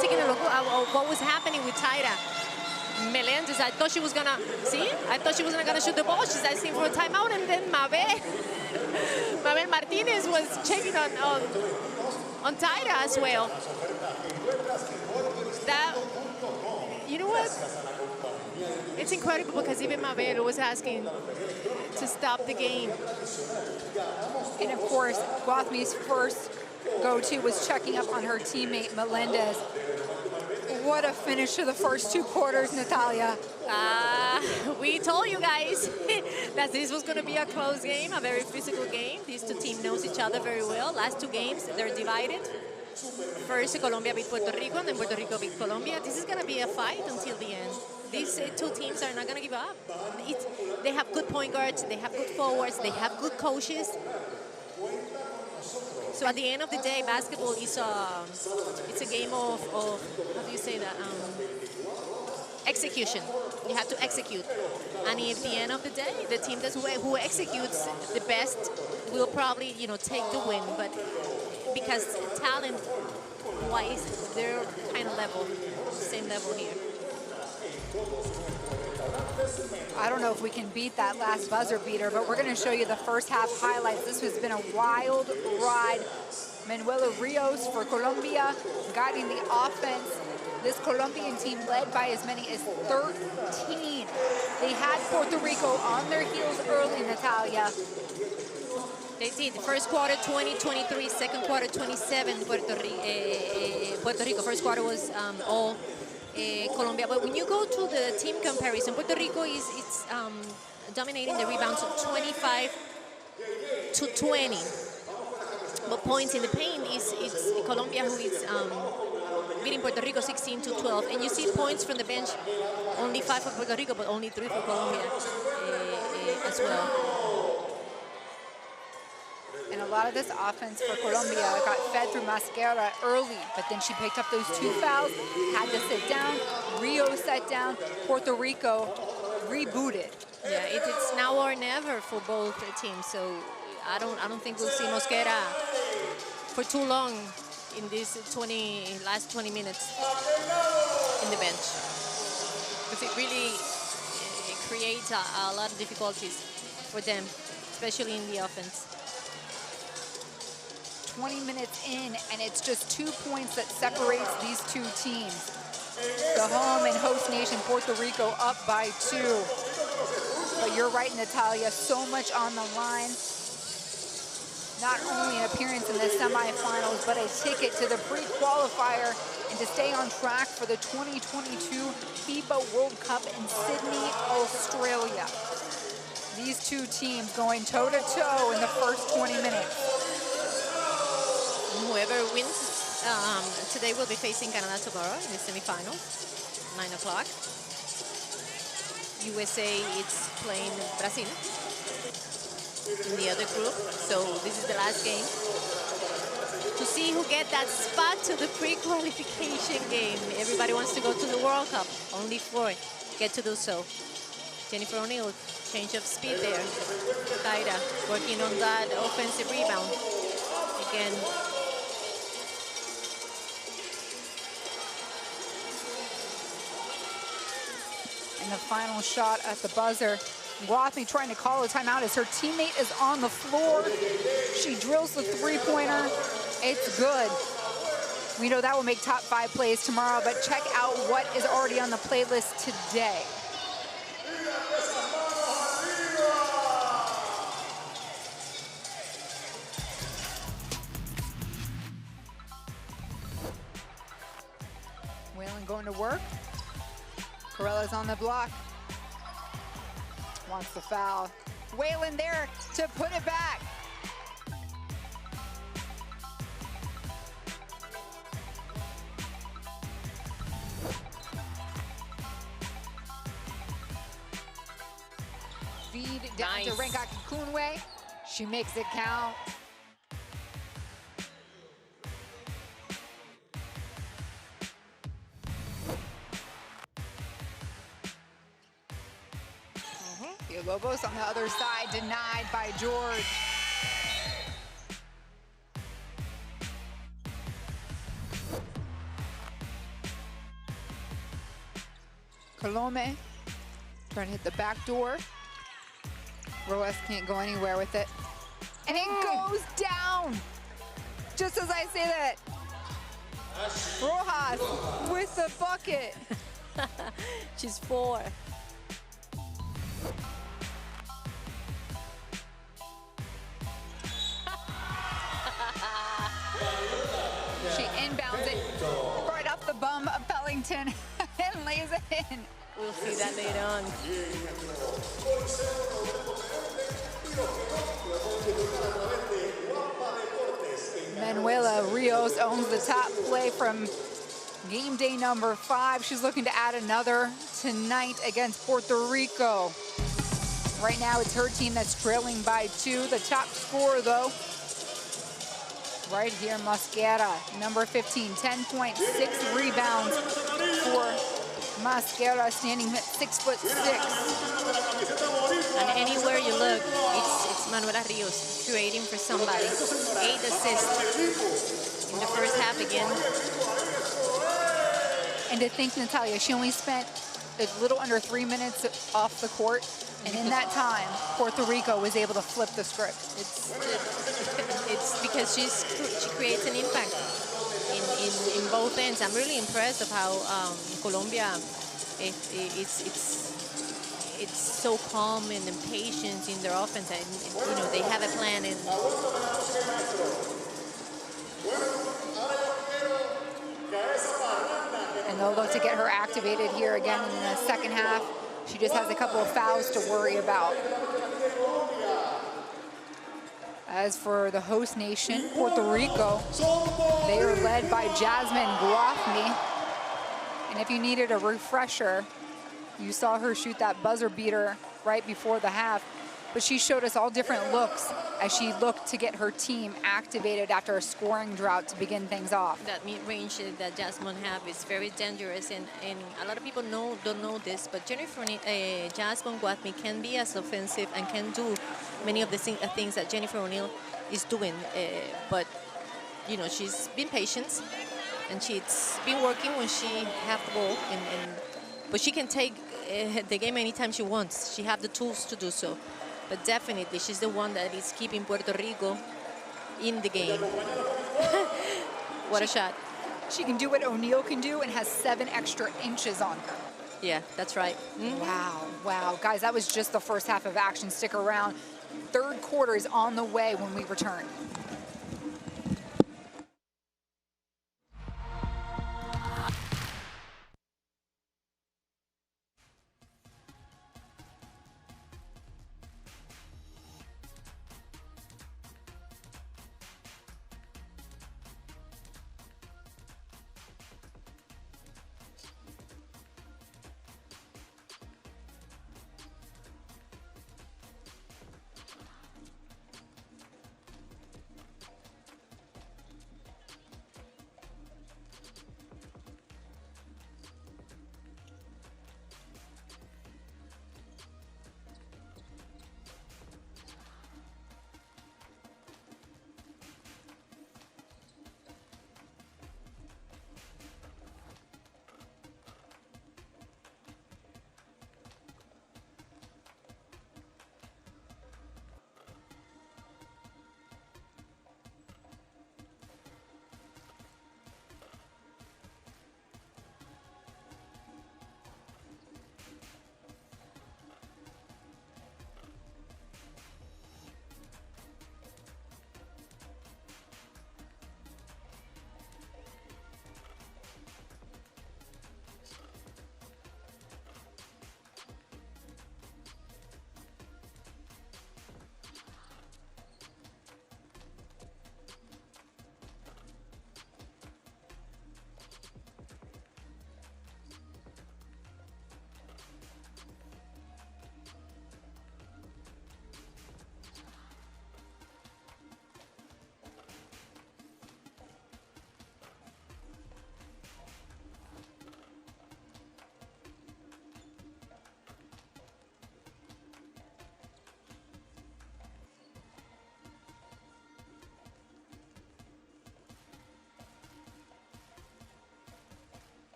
taking a look at what was happening with Taira. Melendez, I thought she was gonna, see? I thought she wasn't gonna shoot the ball. She's asking for a timeout, and then Mabel Martinez was checking on Taira as well. That, you know what? It's incredible because even Mabel was asking to stop the game. And of course, Guathmi's first go-to was checking up on her teammate, Melendez. What a finish to the first 2 quarters, Natalia. We told you guys that this was going to be a close game, a very physical game. These 2 teams knows each other very well. Last 2 games, they're divided. First, Colombia beat Puerto Rico, and then Puerto Rico beat Colombia. This is going to be a fight until the end. These 2 teams are not going to give up. They have good point guards, they have good forwards, they have good coaches. So at the end of the day, basketball is it's a game of how do you say that? Execution. You have to execute. And at the end of the day, the team who executes the best will probably, you know, take the win. But because talent-wise, they're kind of level, same level here. I don't know if we can beat that last buzzer beater, but we're going to show you the first half highlights. This has been a wild ride. Manuela Rios for Colombia guiding the offense. This Colombian team led by as many as 13. They had Puerto Rico on their heels early, Natalia. They did. First quarter 20-23, second quarter 27 Puerto Rico. First quarter was all Colombia. But when you go to the team comparison, Puerto Rico is dominating the rebounds 25-20. But points in the paint it's Colombia who is beating Puerto Rico 16-12. And you see points from the bench, only 5 for Puerto Rico, but only 3 for Colombia as well. And a lot of this offense for Colombia got fed through Mascara early, but then she picked up those 2 fouls, had to sit down. Rio sat down. Puerto Rico rebooted. Yeah, it's now or never for both teams. So I don't think we'll see Mosquera for too long in this last 20 minutes in the bench, because it really creates a lot of difficulties for them, especially in the offense. 20 minutes in, and it's just 2 points that separates these two teams. The home and host nation, Puerto Rico, up by 2. But you're right, Natalia, so much on the line. Not only an appearance in the semifinals, but a ticket to the pre-qualifier and to stay on track for the 2022 FIBA World Cup in Sydney, Australia. These two teams going toe-to-toe in the first 20 minutes. Whoever wins today will be facing Canada tomorrow in the semifinal, 9 o'clock. USA is playing Brazil in the other group. So this is the last game to see who get that spot to the pre-qualification game. Everybody wants to go to the World Cup. Only 4 get to do so. Jennifer O'Neill, change of speed there. Kaira working on that offensive rebound. Again, and the final shot at the buzzer. Wathney trying to call a timeout as her teammate is on the floor. She drills the 3-pointer. It's good. We know that will make top 5 plays tomorrow, but check out what is already on the playlist today. Whalen going to work. Corella's on the block. Wants the foul. Whalen there to put it back. Feed down to Renkaki Kunwe. She makes it count. Lobos on the other side, denied by George. Colome trying to hit the back door. Roas can't go anywhere with it. And it goes down. Just as I say that. Rojas with the bucket. she's 4. She inbounds it right off the bum of Pellington and lays it in. We'll see that later on. Manuela Rios owns the top play from game day number 5. She's looking to add another tonight against Puerto Rico. Right now it's her team that's trailing by 2. The top scorer though, right here, Mosquera, number 15, 10 points, 6 rebounds for Mosquera, standing at 6'6". And anywhere you look, it's Manuela Rios creating for somebody. 8 assists in the first half again. And to think, Natalia, she only spent a little under 3 minutes off the court, and in that time, Puerto Rico was able to flip the script. It's because she creates an impact in in both ends. I'm really impressed of how Colombia, it's so calm and patient in their offense, and you know they have a plan. And they'll look to get her activated here again in the second half. She just has a couple of fouls to worry about. As for the host nation, Puerto Rico, they are led by Jasmine Guafni. And if you needed a refresher, you saw her shoot that buzzer beater right before the half. But she showed us all different looks as she looked to get her team activated after a scoring drought to begin things off. That mid-range that Jasmine have is very dangerous, and a lot of people don't know this, but Jasmine Guafni can be as offensive and can do many of the things that Jennifer O'Neill is doing. But you know, she's been patient, and she's been working when she have the ball, but she can take the game anytime she wants. She have the tools to do so. But definitely, she's the one that is keeping Puerto Rico in the game. What a shot. She can do what O'Neill can do and has 7 extra inches on her. Yeah, that's right. Wow, wow. Guys, that was just the first half of action. Stick around. Third quarter is on the way when we return.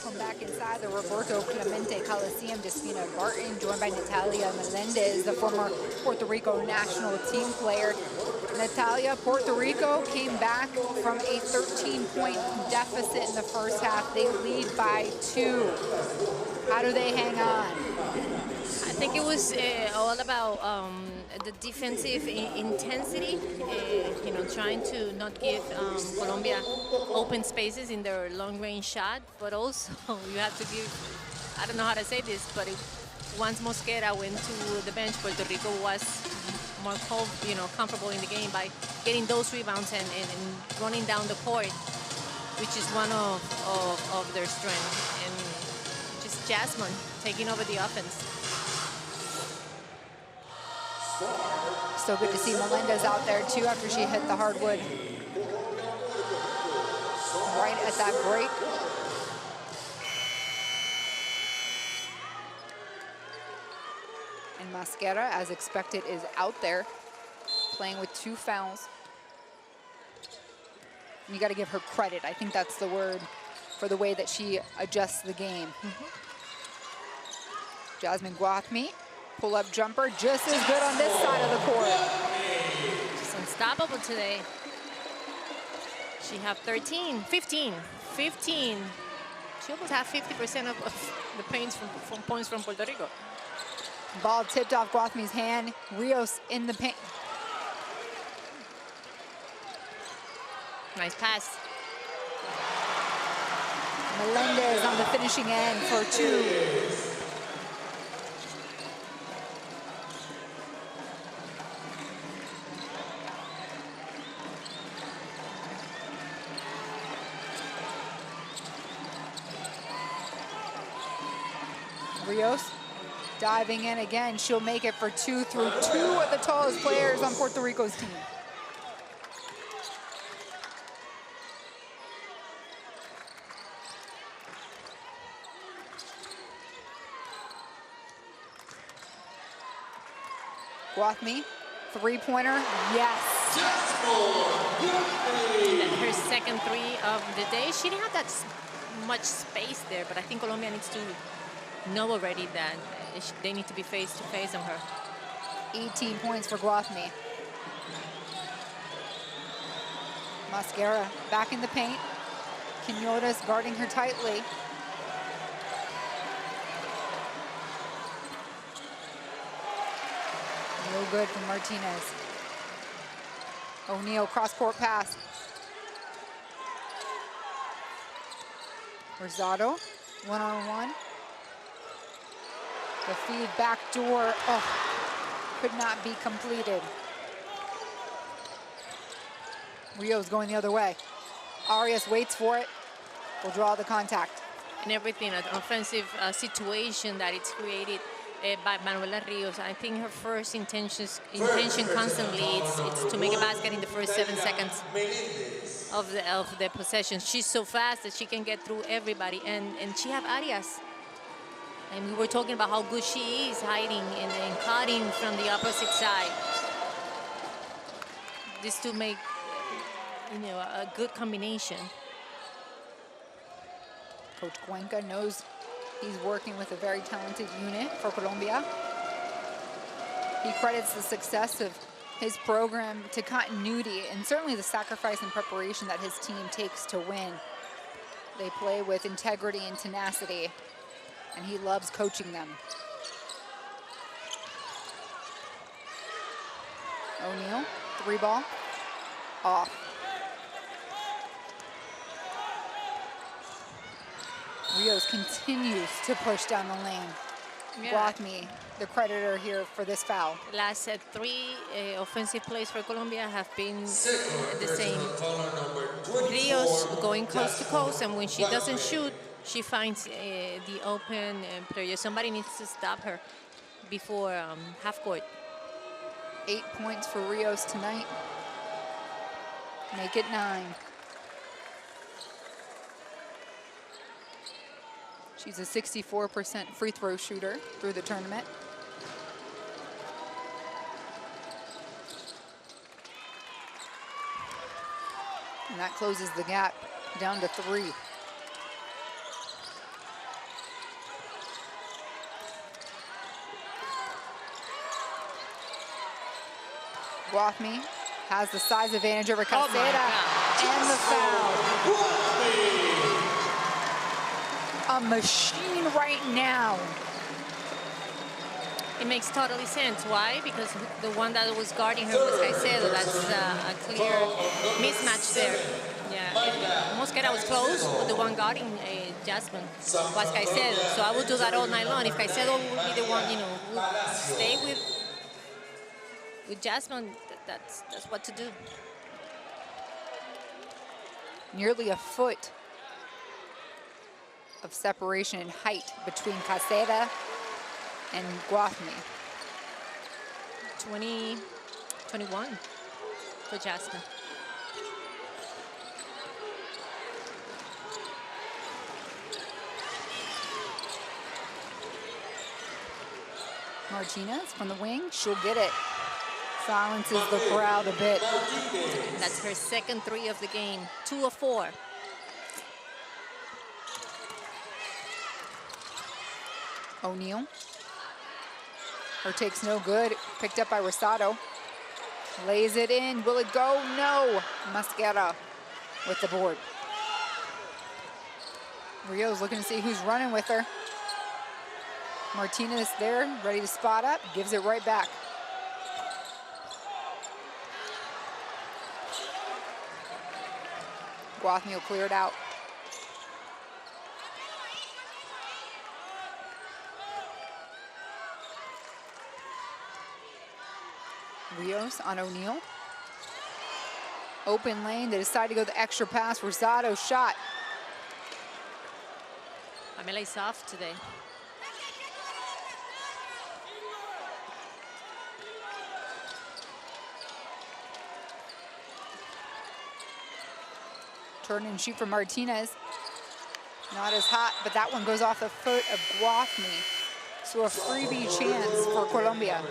Welcome back inside the Roberto Clemente Coliseum. Despina Barton, joined by Natalia Melendez, the former Puerto Rico national team player. Natalia, Puerto Rico came back from a 13-point deficit in the first half. They lead by 2. How do they hang on? I think it was all about the defensive intensity, you know, trying to not give Colombia open spaces in their long-range shot, but also you have to give, I don't know how to say this, but once Mosquera went to the bench, Puerto Rico was more comfortable in the game by getting those rebounds and running down the court, which is one of their strengths. And just Jasmine taking over the offense. So good to see Melendez out there too after she hit the hardwood right at that break. And Mosquera, as expected, is out there playing with 2 fouls. And you got to give her credit. I think that's the word for the way that she adjusts the game. Jasmine Guathmy, pull-up jumper, just as good on this side of the court. She's unstoppable today. She have 15. She almost have 50% of the points from Puerto Rico. Ball tipped off Guathmy's hand. Rios in the paint. Nice pass. Melendez on the finishing end for 2. Rios diving in again. She'll make it for 2 through 2 of the tallest players on Puerto Rico's team. Guathmy, 3-pointer, yes. Her second 3 of the day. She didn't have that much space there, but I think Colombia needs to know already that they need to be face-to-face on her. 18 points for Guathmy. Mosquera back in the paint. Quinones guarding her tightly. No good from Martinez. O'Neal cross-court pass. Rosado, one-on-one. The feed back door, could not be completed. Rios going the other way. Arias waits for it. Will draw the contact. And everything, an offensive situation that it's created by Manuela Rios. I think her first intention constantly it's to make a basket in the first 7 seconds of the possession. She's so fast that she can get through everybody, and she have Arias. And we were talking about how good she is hiding and cutting from the opposite side. This to make a good combination. Coach Cuenca knows he's working with a very talented unit for Colombia. He credits the success of his program to continuity and certainly the sacrifice and preparation that his team takes to win. They play with integrity and tenacity, and he loves coaching them. O'Neal, 3-ball, off. Rios continues to push down the lane. Guathmy, the creditor here for this foul. Last 3 offensive plays for Colombia have been the same. Rios going coast to coast, and when she doesn't shoot, she finds the open player. Somebody needs to stop her before half court. 8 points for Rios tonight. Make it 9. She's a 64% free throw shooter through the tournament. And that closes the gap down to 3. Guathmy has the size advantage over Oh my Caseta. God. And the foul. A machine right now. It makes totally sense. Why? Because the one that was guarding her was Caicedo. That's a clear mismatch there. Yeah, Mosquera was close, but the one guarding Jasmine was Caicedo. So I would do that all night long. If Caicedo would be the one, would stay with Jasmine, that's what to do. Nearly a foot of separation in height between Caseta and Guathmy. 21 for Jasmine. Martinez from the wing, she'll get it. Silences the crowd a bit. That's her second 3 of the game, 2 of 4. O'Neal. Her take's no good. Picked up by Rosado. Lays it in. Will it go? No. Mosquera with the board. Rio's looking to see who's running with her. Martinez there, ready to spot up. Gives it right back. Guathmy will clear it out. Rios on O'Neal. Open lane, they decide to go the extra pass. Rosado shot. Pamela is off today. Turn and shoot from Martinez. Not as hot, but that one goes off the foot of Guathmy. So a freebie chance for Colombia.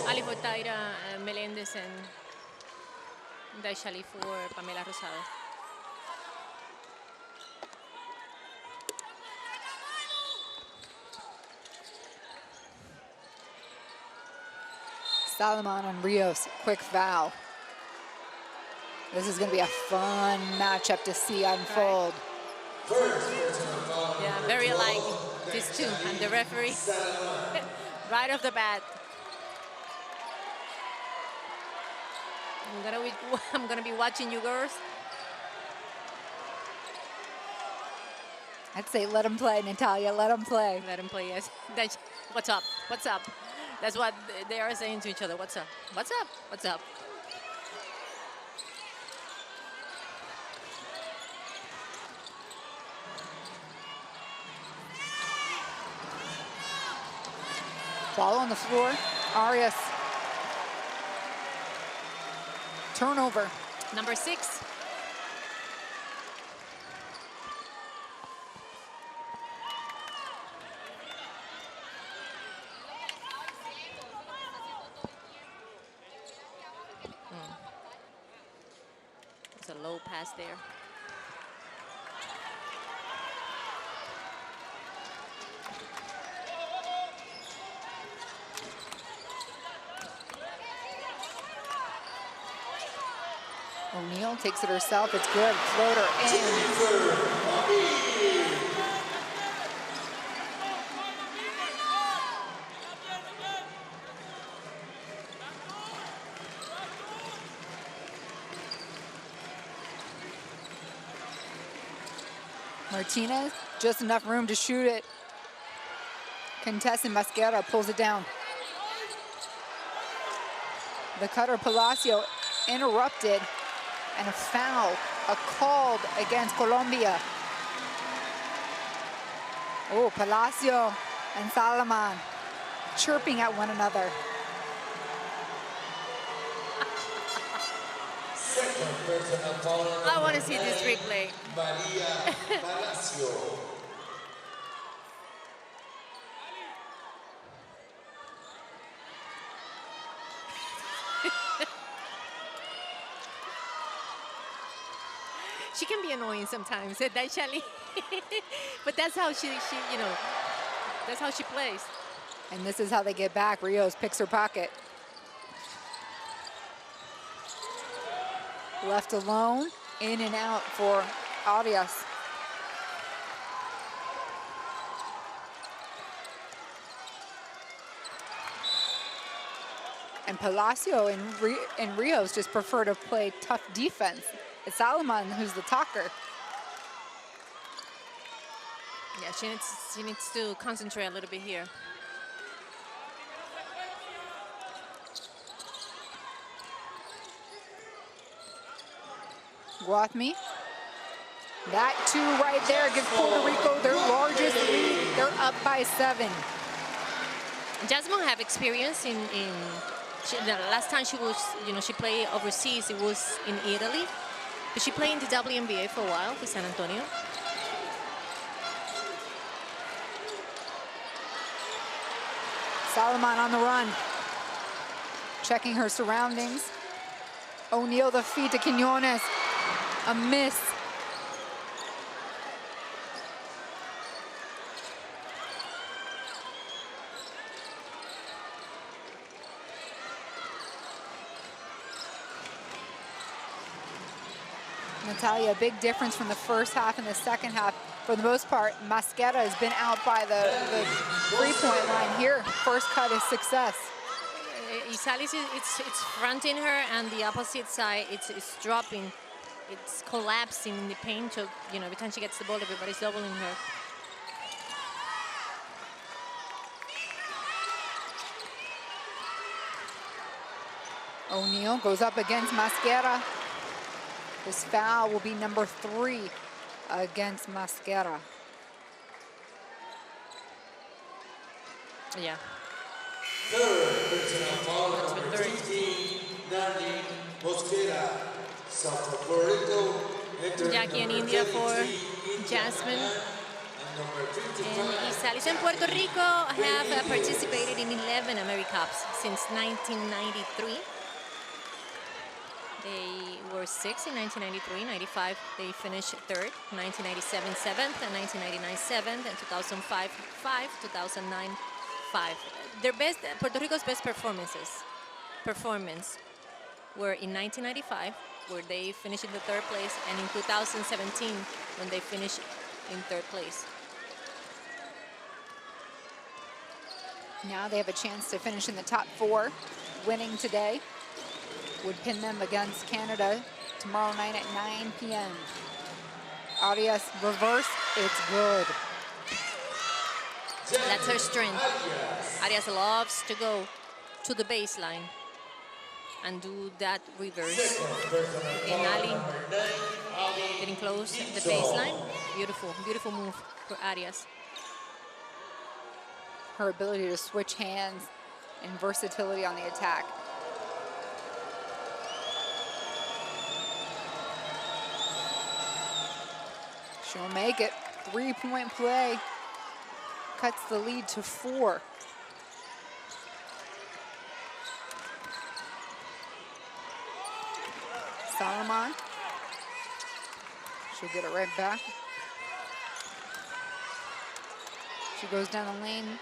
Ali for Taira Melendez and Daishali for Pamela Rosado. Salomon on Rios, quick foul. This is going to be a fun matchup to see unfold. Yeah, very alike, these two, and the referee, right off the bat. I'm gonna be watching you girls. I'd say let him play, Natalia, let him play. Let him play, yes. What's up? What's up? That's what they are saying to each other. What's up? What's up? What's up? Ball on the floor. Arias. Turnover. Number 6. It's a low pass there. O'Neal takes it herself. It's good. Floater in. Martinez, just enough room to shoot it. Contestant Mosquera pulls it down. The cutter Palacio interrupted, and a foul, called against Colombia. Oh, Palacio and Salomon chirping at one another. I want to see this replay. She can be annoying sometimes, Daishali. But that's how she That's how she plays. And this is how they get back. Rios picks her pocket. Left alone, in and out for Arias. And Palacio and Rios just prefer to play tough defense. It's Salomon who's the talker. Yeah, she needs to concentrate a little bit here. Guathmy. That two right there gives Puerto Rico their largest lead. They're up by 7. Jasmine have experience the last time she was, she played overseas, it was in Italy. But she played in the WNBA for a while with San Antonio. Salomon on the run. Checking her surroundings. O'Neal the feed to Quinones. A miss. Natalia, a big difference from the first half and the second half. For the most part, Masquera has been out by the three-point line here. First cut is success. Isalis, it's fronting her, and the opposite side, it's dropping. It's collapsing in the paint. So, every time she gets the ball, everybody's doubling her. O'Neal goes up against Masquera. This foul will be number 3 against Masquera. Yeah. Third personal foul, number 15, Nani Mosquera, South Puerto Rico. Jackie and India for Jasmine. And Isalis and Puerto Rico have participated in 11 AmeriCups since 1993. They were 6 in 1993, 95 they finished 3rd, 1997 7th, and 1999 7th, and 2005 5, 2009 5. Their best, Puerto Rico's best performance were in 1995, where they finished in the 3rd place, and in 2017, when they finished in 3rd place. Now they have a chance to finish in the top 4. Winning today would pin them against Canada tomorrow night at 9 p.m. Arias reverse, it's good. That's her strength. Arias loves to go to the baseline and do that reverse. Okay, Nali getting close to the baseline. Beautiful, beautiful move for Arias. Her ability to switch hands and versatility on the attack. She'll make it. 3-point play. Cuts the lead to 4. Salomon. She'll get it right back. She goes down the lane.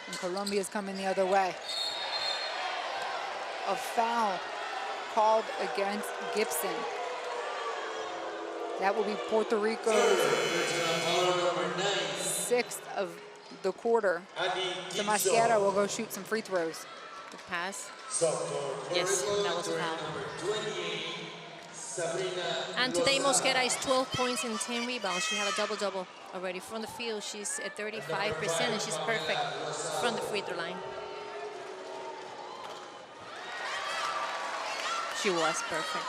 And Colombia's coming the other way. A foul called against Gibson. That will be Puerto Rico's 6th of the quarter. So Masquera will go shoot some free throws. The pass. Yes, that was a foul. And today Mosquera is 12 points and 10 rebounds. She had a double-double already. From the field, she's at 35%, and she's perfect from the free throw line. She was perfect.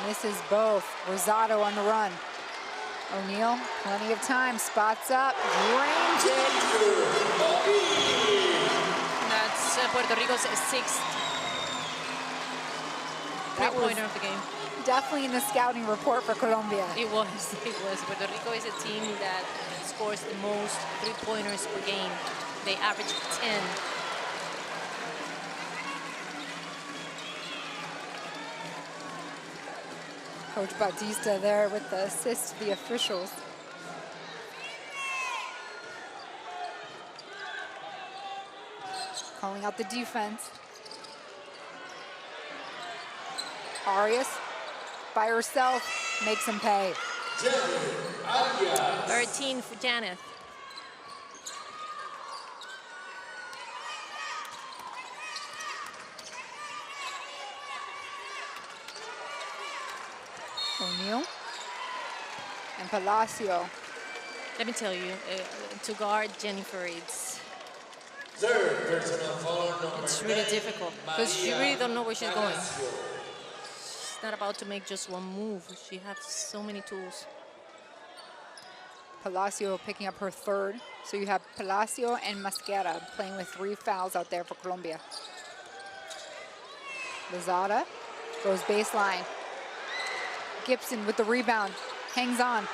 Misses both. Rosado on the run. O'Neal, plenty of time, spots up, drains it. That's Puerto Rico's 6th three-pointer of the game. Definitely in the scouting report for Colombia. It was. Puerto Rico is a team that scores the most three-pointers per game. They average 10. Coach Bautista there with the assist to the officials. Calling out the defense. Arias by herself makes him pay. 13 for Janet. O'Neal and Palacio. Let me tell you, to guard Jennifer, it's really difficult because she really don't know where she's going. She's not about to make just one move. She has so many tools. Palacio picking up her third. So you have Palacio and Mosquera playing with 3 fouls out there for Colombia. Lozada goes baseline. Gibson with the rebound, hangs on.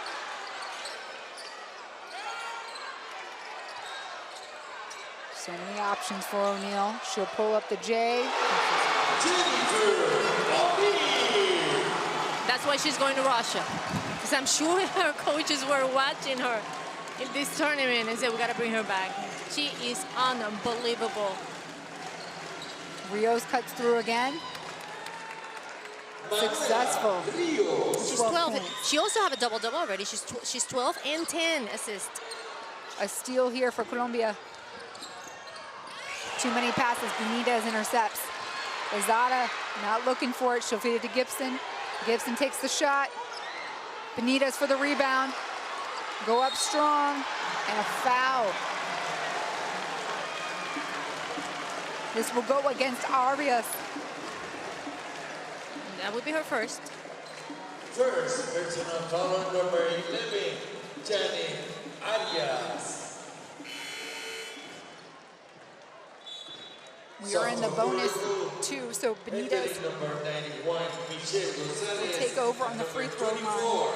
So many options for O'Neal. She'll pull up the J. That's why she's going to Russia. Because I'm sure her coaches were watching her in this tournament and said, we got to bring her back. She is unbelievable. Rios cuts through again. Successful. She's 12. She also have a double-double already. She's 12 and 10 assists. A steal here for Colombia. Too many passes. Benitez intercepts. Lozada not looking for it. She'll feed it to Gibson. Gibson takes the shot. Benitez for the rebound. Go up strong. And a foul. This will go against Arias. That would be her first. First, personal foul number 11, Jenny Arias. We are in the bonus 2, so Benitez will take over on the free throw line.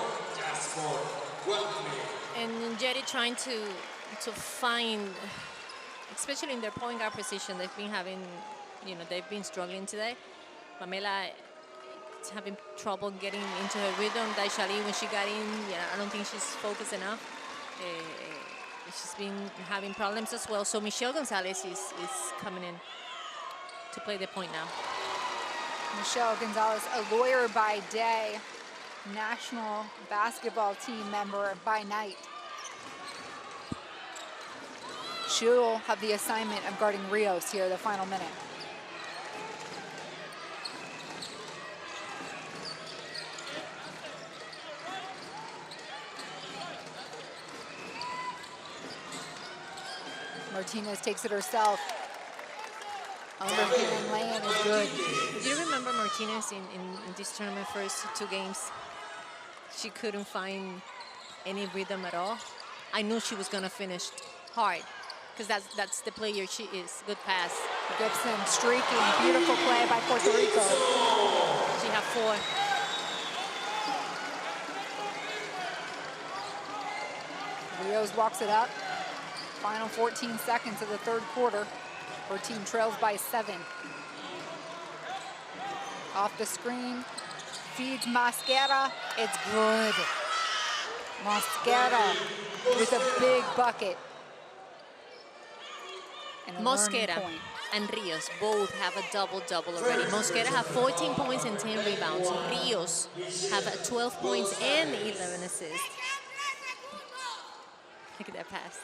And Jetty trying to find, especially in their point guard position, they've been having, they've been struggling today. Pamela is having trouble getting into her rhythm. Daishali, when she got in, I don't think she's focused enough. She's been having problems as well. So Michelle Gonzalez is coming in to play the point now. Michelle Gonzalez, a lawyer by day, national basketball team member by night. She'll have the assignment of guarding Rios here the final minute. Martinez takes it herself. Underhand lay-in is good. Do you remember Martinez in this tournament first 2 games? She couldn't find any rhythm at all. I knew she was gonna finish hard because that's the player she is. Good pass. Gibson streaking, beautiful play by Puerto Rico. She had 4. Rios walks it up. Final 14 seconds of the third quarter. Her team trails by 7. Off the screen, feeds Mosquera. It's good. Mosquera with a big bucket. And a Mosquera learning point. and Rios both have a double-double already. Mosquera have 14 points and 10 rebounds. Rios have 12 points and 11 assists. Look at that pass.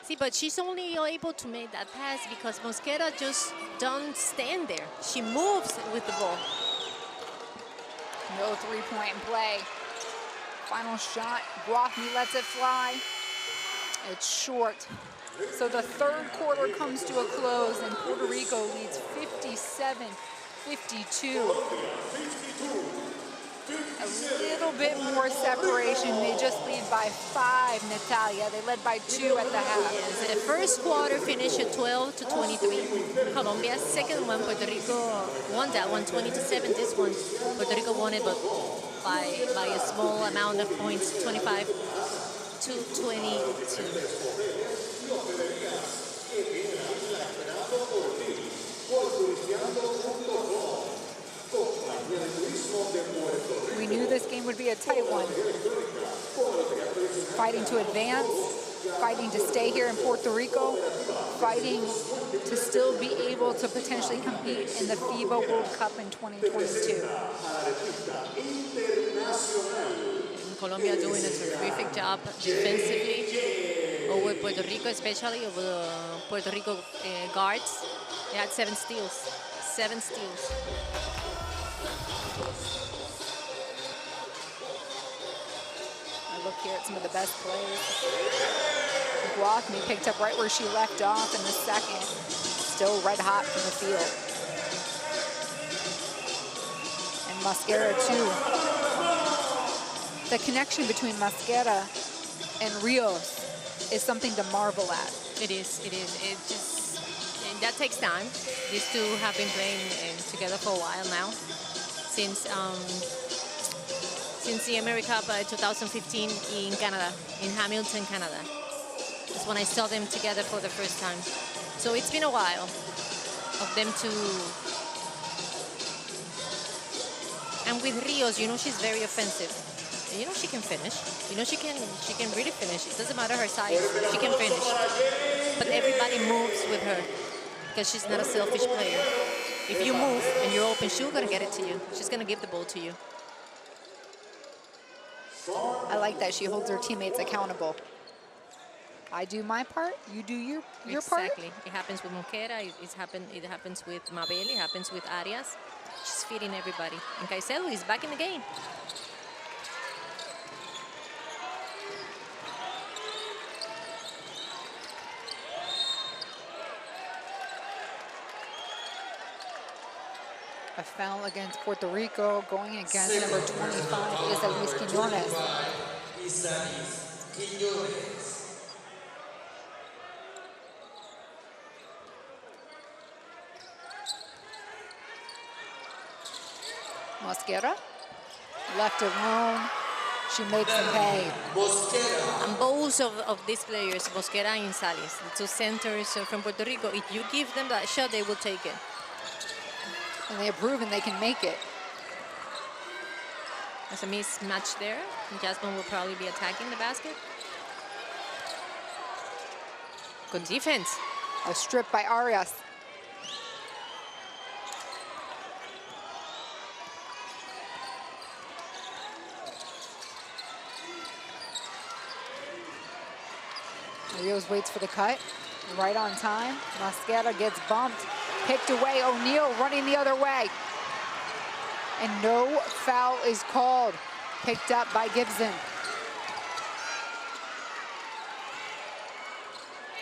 See, but she's only able to make that pass because Mosquera just don't stand there. She moves with the ball. No three-point play. Final shot, Guafni lets it fly. It's short. So the third quarter comes to a close and Puerto Rico leads 57-52. A little bit more separation. They just lead by 5, Natalia. They led by 2 at the half. Yes, the first quarter finished at 12-23. Colombia, second one, Puerto Rico won that one 20-7. This one, Puerto Rico won it, but by a small amount of points, 25-22. We knew this game would be a tight one. Fighting to advance, fighting to stay here in Puerto Rico, fighting to still be able to potentially compete in the FIBA World Cup in 2022. And Colombia doing a terrific job defensively over Puerto Rico, especially over the Puerto Rico guards. They had 7 steals. 7 steals. I look here at some of the best players. Guathmy picked up right where she left off in the second. Still red hot from the field. And Mosquera too. The connection between Mosquera and Rios is something to marvel at. It is. It just, that takes time. These two have been playing together for a while now. Since the AmeriCup 2015 in Canada, in Hamilton, Canada. That's when I saw them together for the first time. So it's been a while of them two. And with Rios, you know, she's very offensive. You know, she can finish. You know, she can really finish. It doesn't matter her size. She can finish. But everybody moves with her because she's not a selfish player. If you move and you're open, she's gonna get it to you. She's gonna give the ball to you. I like that she holds her teammates accountable. I do my part, you do your part. Exactly. It happens with Mosquera, it happens with Mabel, it happens with Arias. She's feeding everybody. And Caicedo is back in the game. A foul against Puerto Rico, going against number 25 is Luis Quiñones. Mosquera, left alone. She makes them pay. And both of these players, Mosquera and Salis, the two centers from Puerto Rico, if you give them that shot, they will take it. And they have proven they can make it. There's a mismatch there. Jasmine will probably be attacking the basket. Good defense. A strip by Arias. Rios waits for the cut. Right on time. Mosquera gets bumped. Picked away. O'Neal running the other way. And no foul is called. Picked up by Gibson.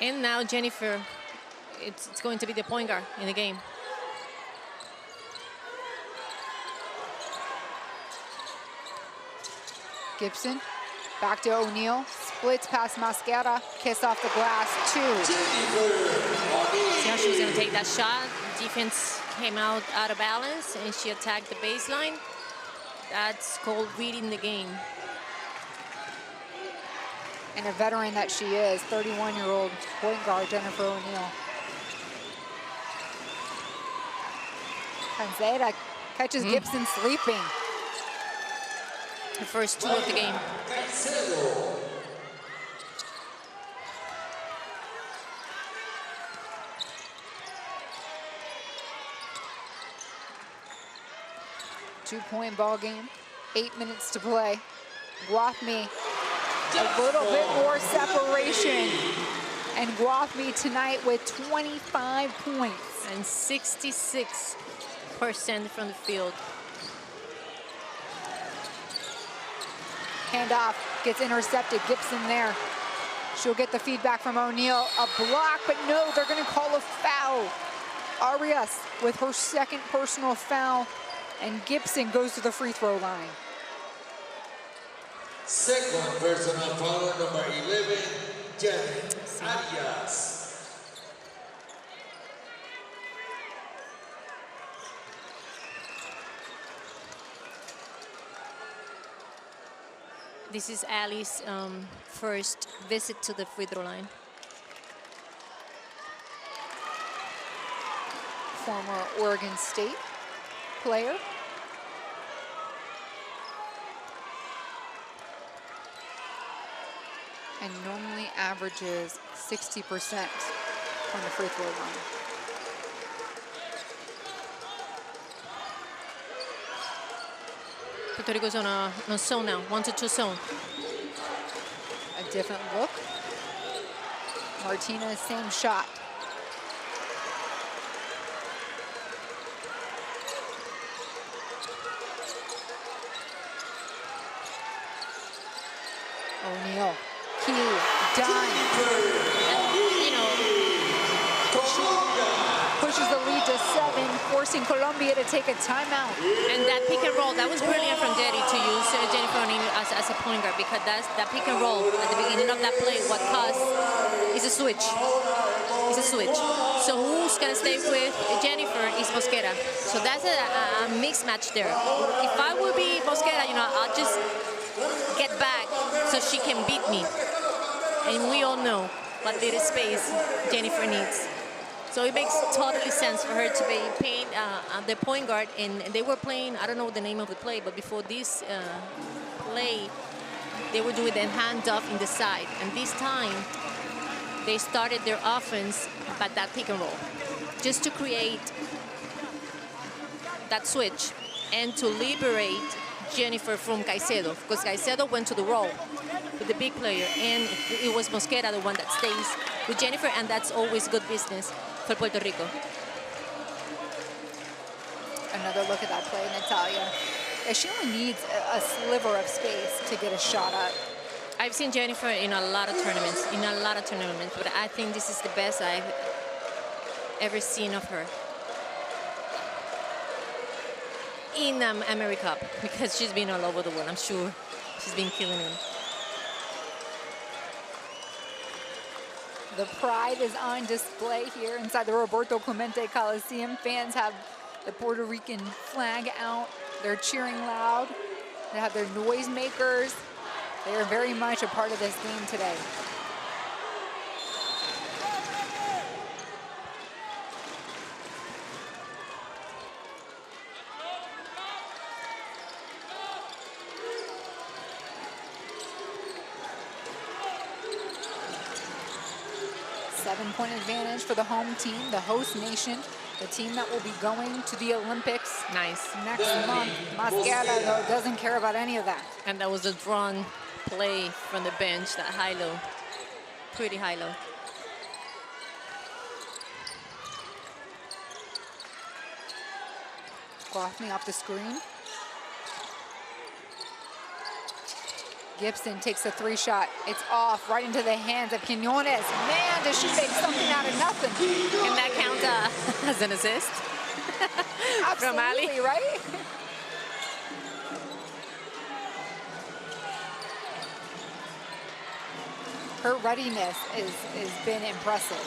And now Jennifer, it's going to be the point guard in the game. Gibson, back to O'Neal. Splits past Mosquera. Kiss off the glass. 2. See how she was going to take that shot? Defense came out of balance and she attacked the baseline. That's called reading the game. And a veteran that she is, 31-year-old point guard Jennifer O'Neal. Canzeda catches Gibson sleeping. The first 2 of the game. 2-point ball game, 8 minutes to play. Guathmy, a little bit more separation. And Guathmy tonight with 25 points. And 66% from the field. Handoff gets intercepted. Gibson there. She'll get the feedback from O'Neal. A block, but no, they're going to call a foul. Arias with her second personal foul. And Gibson goes to the free throw line. Second personal foul, number 11, Janet Arias. This is Ali's first visit to the free throw line. Former Oregon State player. and normally averages 60% from the free throw line. Puerto Rico's on a zone now, 1-2 zone. A different look. Martinez, same shot. O'Neal, key, done. You know, Pushes the lead to 7, forcing Colombia to take a timeout. and that pick and roll, that was brilliant from Jerry to use Jennifer O'Neal as a point guard, because that pick and roll at the beginning of that play, what caused is a switch. It's a switch. So who's gonna stay with Jennifer is Mosquera. So that's a mixed match there. If I would be Mosquera, you know, I'll just get back so she can beat me. And we all know what little space Jennifer needs. So it makes totally sense for her to be playing the point guard, and they were playing, I don't know the name of the play, but before this play, they were doing the handoff in the side. And this time, they started their offense by that pick and roll, just to create that switch and to liberate Jennifer from Caicedo, because Caicedo went to the roll with the big player, and it was Mosquera, the one that stays with Jennifer, and that's always good business for Puerto Rico. Another look at that play, Natalia. She only needs a sliver of space to get a shot up. I've seen Jennifer in a lot of tournaments, but I think this is the best I've ever seen of her in AmeriCup, because she's been all over the world. I'm sure she's been killing it. The pride is on display here inside the Roberto Clemente Coliseum. Fans have the Puerto Rican flag out. They're cheering loud. They have their noisemakers. They are very much a part of this game today. Seven-point advantage for the home team, the host nation, the team that will be going to the Olympics Nice. next month. Mosquera, though, doesn't care about any of that. And that was a drawn play from the bench, that high-low, pretty high-low. Goffney off the screen. Gibson takes a 3-shot. It's off right into the hands of Quinones. Man, does she make something out of nothing. Can that count as an assist? From Ali? Absolutely, right? Her readiness has been impressive.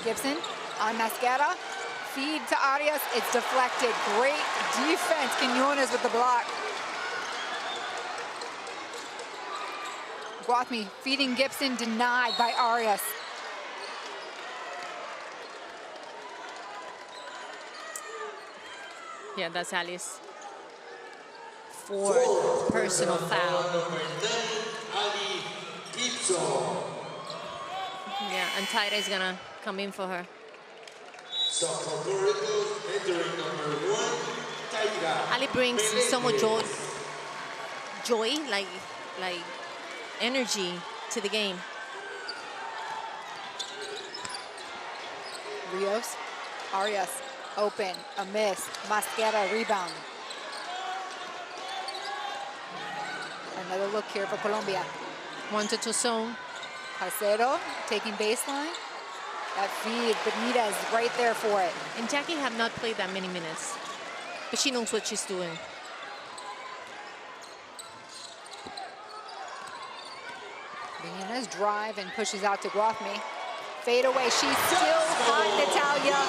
Gibson on Mosquera. Feed to Arias. It's deflected. Great defense. Quinones with the block. Guathmy feeding Gibson, denied by Arias. Yeah, that's Ali's fourth personal foul. Yeah, and Taira is gonna come in for her. So Puerto Rico entering number 1, Taira. Ali brings so much joy, like energy to the game. Rios, Arias, open, a miss. Mosquera, rebound. Another look here for Colombia. 1-2 zone. Caicedo taking baseline. That feed, Benitez right there for it. And Jackie have not played that many minutes, but she knows what she's doing. Benitez drive and pushes out to Guathmy. Fade away, she's still hot, Natalia.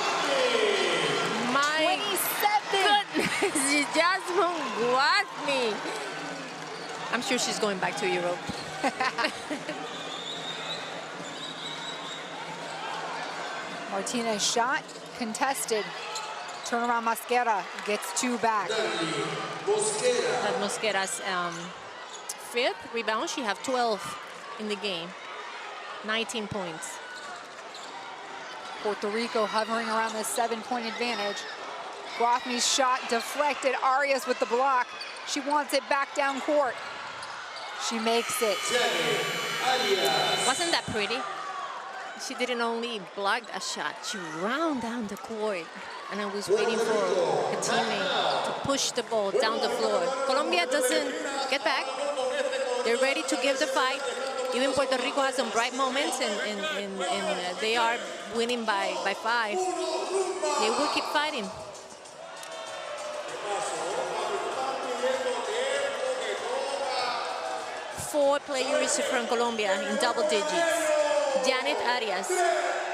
My 27. goodness, Jasmine Guathmy. I'm sure she's going back to Europe. Martinez shot, contested. Turnaround Mosquera gets 2 back. That Mosquera's fifth rebound. She have 12 in the game. 19 points. Puerto Rico hovering around this 7-point advantage. Guathme's shot deflected. Arias with the block. She wants it back down court. She makes it. Wasn't that pretty? She didn't only block a shot, she ran down the court. And I was waiting for her teammate to push the ball down the floor. Colombia doesn't get back. They're ready to give the fight. Even Puerto Rico has some bright moments, and they are winning by 5. They will keep fighting. Four players from Colombia in double digits. Janet Arias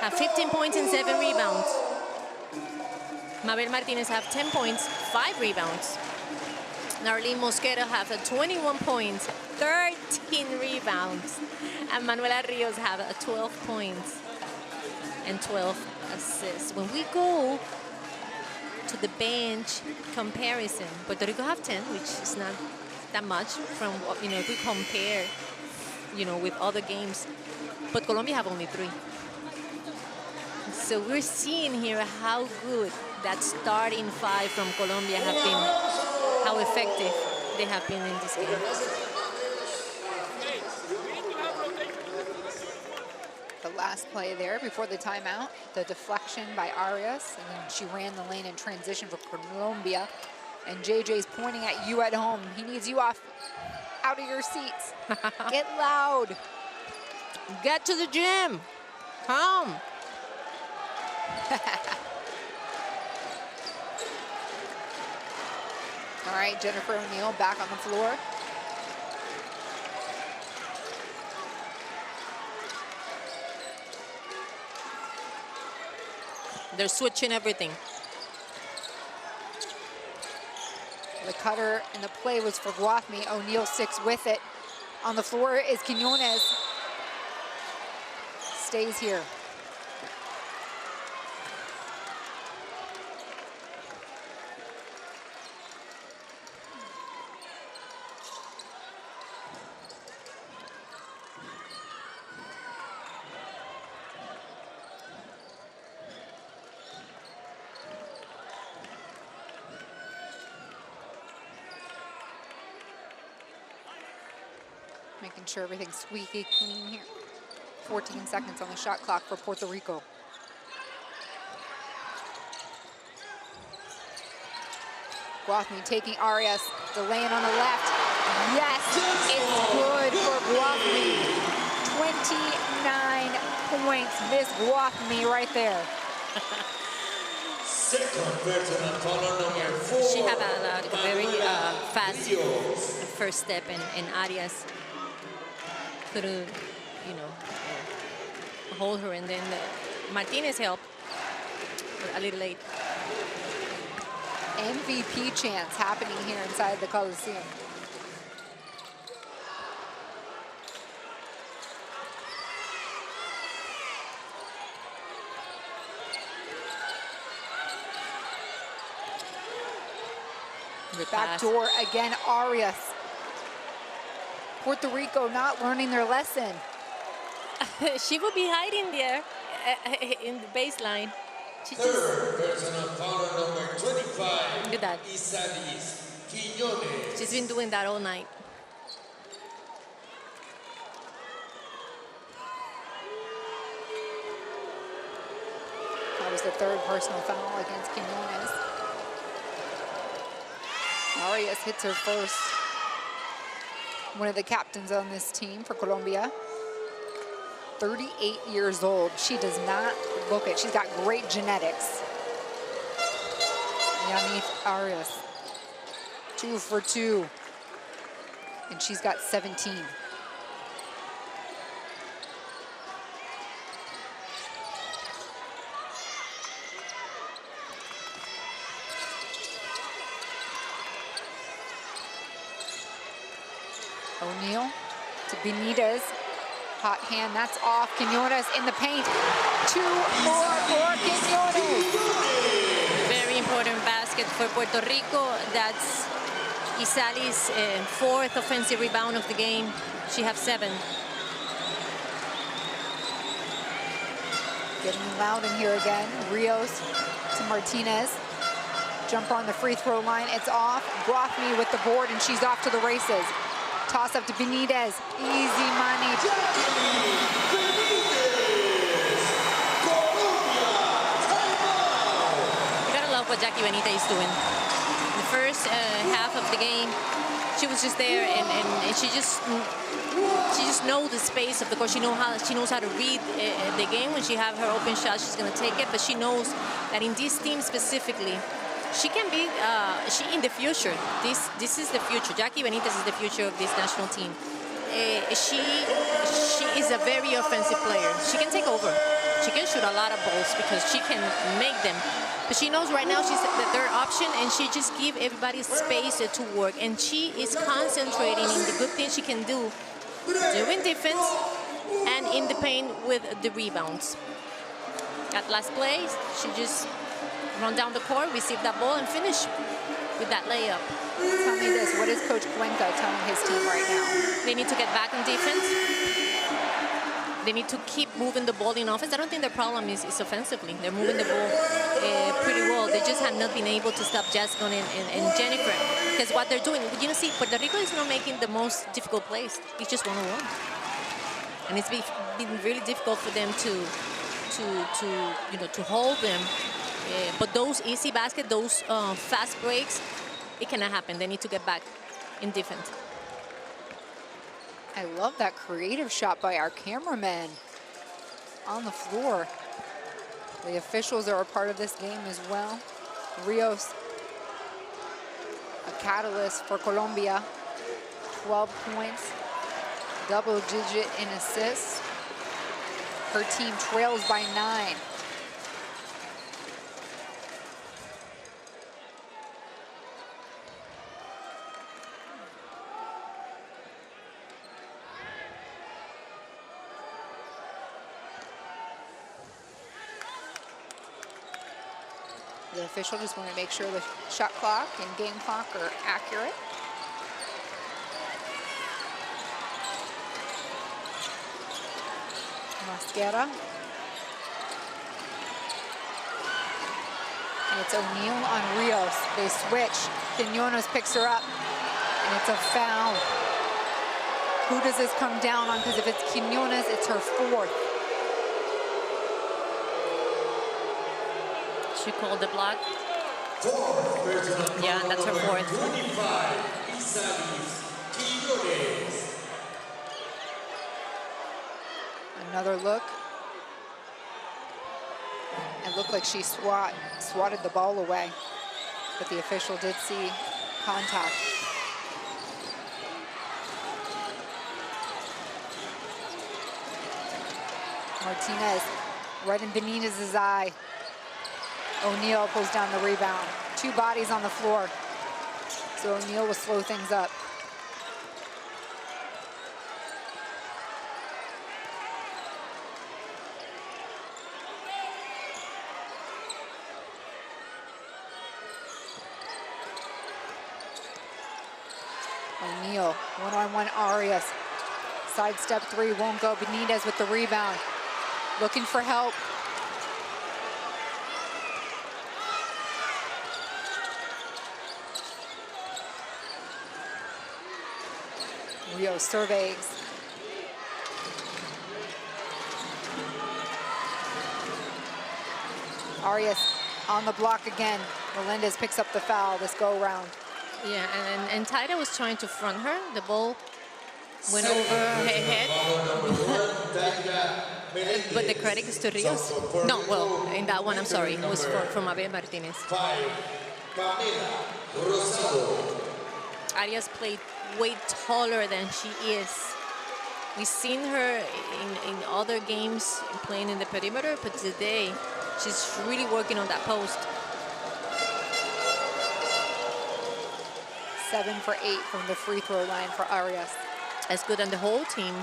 have 15 points and 7 rebounds. Mabel Martinez have 10 points, 5 rebounds. Narlene Mosquera have 21 points, 13 rebounds. And Manuela Rios have 12 points and 12 assists. When we go to the bench comparison, Puerto Rico have 10, which is not that much from, if we compare, with other games. But Colombia have only 3. So we're seeing here how good that starting 5 from Colombia have been, how effective they have been in this game. The last play there before the timeout, the deflection by Arias, and then she ran the lane in transition for Colombia. And JJ's pointing at you at home. He needs you out of your seats. Get loud. Get to the gym. Come. All right, Jennifer O'Neill back on the floor. They're switching everything. The cutter and the play was for Guathme. O'Neill sticks with it. On the floor is Quinones. Stays here. Making sure everything's squeaky clean here. 14 seconds on the shot clock for Puerto Rico. Guathme taking Arias, the lane on the left. Yes, it's good for Guathme. 29 points, Miss Guathme right there. She have a very fast first step, and Arias couldn't, hold her, and then Martinez helped a little late. MVP chants happening here inside the Coliseum. Back door again, Arias. Puerto Rico not learning their lesson. She will be hiding there in the baseline. She just... personal foul number 25. Look at that. She's been doing that all night. That was the 3rd personal foul against Quinones. Arias hits her first. One of the captains on this team for Colombia. 38 years old. She does not look it. She's got great genetics. Yanith Arias. 2 for 2. And she's got 17. O'Neill to Benitez. Hot hand, that's off. Quinones in the paint. 2 more for Quinones. Very important basket for Puerto Rico. That's Isali's fourth offensive rebound of the game. She has 7. Getting loud in here again. Rios to Martinez. Jumper on the free throw line. It's off. Brothme with the board, and she's off to the races. Toss up to Benitez. Easy money. You gotta love what Jackie Benitez is doing. The first half of the game, she was just there, and she just knows the space of the court. She knows how to read the game. When she have her open shot, she's gonna take it. But she knows that in this team specifically, she can be she in the future. This is the future. Jackie Benitez is the future of this national team. She is a very offensive player. She can take over. She can shoot a lot of balls because she can make them. But she knows right now she's the third option, and she just give everybody space to work. And she is concentrating in the good things she can do, doing defense and in the paint with the rebounds. At last play, she just run down the court, receive that ball, and finish with that layup. Tell me this, what is Coach Cuenca telling his team right now? They need to get back in defense. They need to keep moving the ball in offense. I don't think their problem is offensively. They're moving the ball pretty well. They just have not been able to stop Jasmine and Jennifer. Because what they're doing, you know, see, Puerto Rico is not making the most difficult plays. It's just one-on-one. And it's been really difficult for them to hold them. But those easy baskets, those fast breaks, it cannot happen. They need to get back in defense. I love that creative shot by our cameraman on the floor. The officials are a part of this game as well. Rios, a catalyst for Colombia. 12 points, double digit in assists. Her team trails by 9. The official just want to make sure the shot clock and game clock are accurate. Mosquera. And it's O'Neal on Rios. They switch. Quinones picks her up, and it's a foul. Who does this come down on? Because if it's Quinones, it's her 4th. She called the block. Yeah, that's her 4th. Another look. It looked like she swatted the ball away, but the official did see contact. Martinez right in Benitez's eye. O'Neal pulls down the rebound. 2 bodies on the floor. So O'Neal will slow things up. O'Neal, one-on-one Arias. Sidestep 3 won't go. Benitez with the rebound. Looking for help. Rio surveys. Arias on the block again. Melendez picks up the foul this go round. Yeah, and Taira was trying to front her. The ball went over her head. But the credit is to Rios. No, well, in that one, I'm sorry, it was from Abel Martinez. Arias played way taller than she is. We've seen her in other games playing in the perimeter, but today she's really working on that post. 7 for 8 from the free throw line for Arias. As good on the whole team.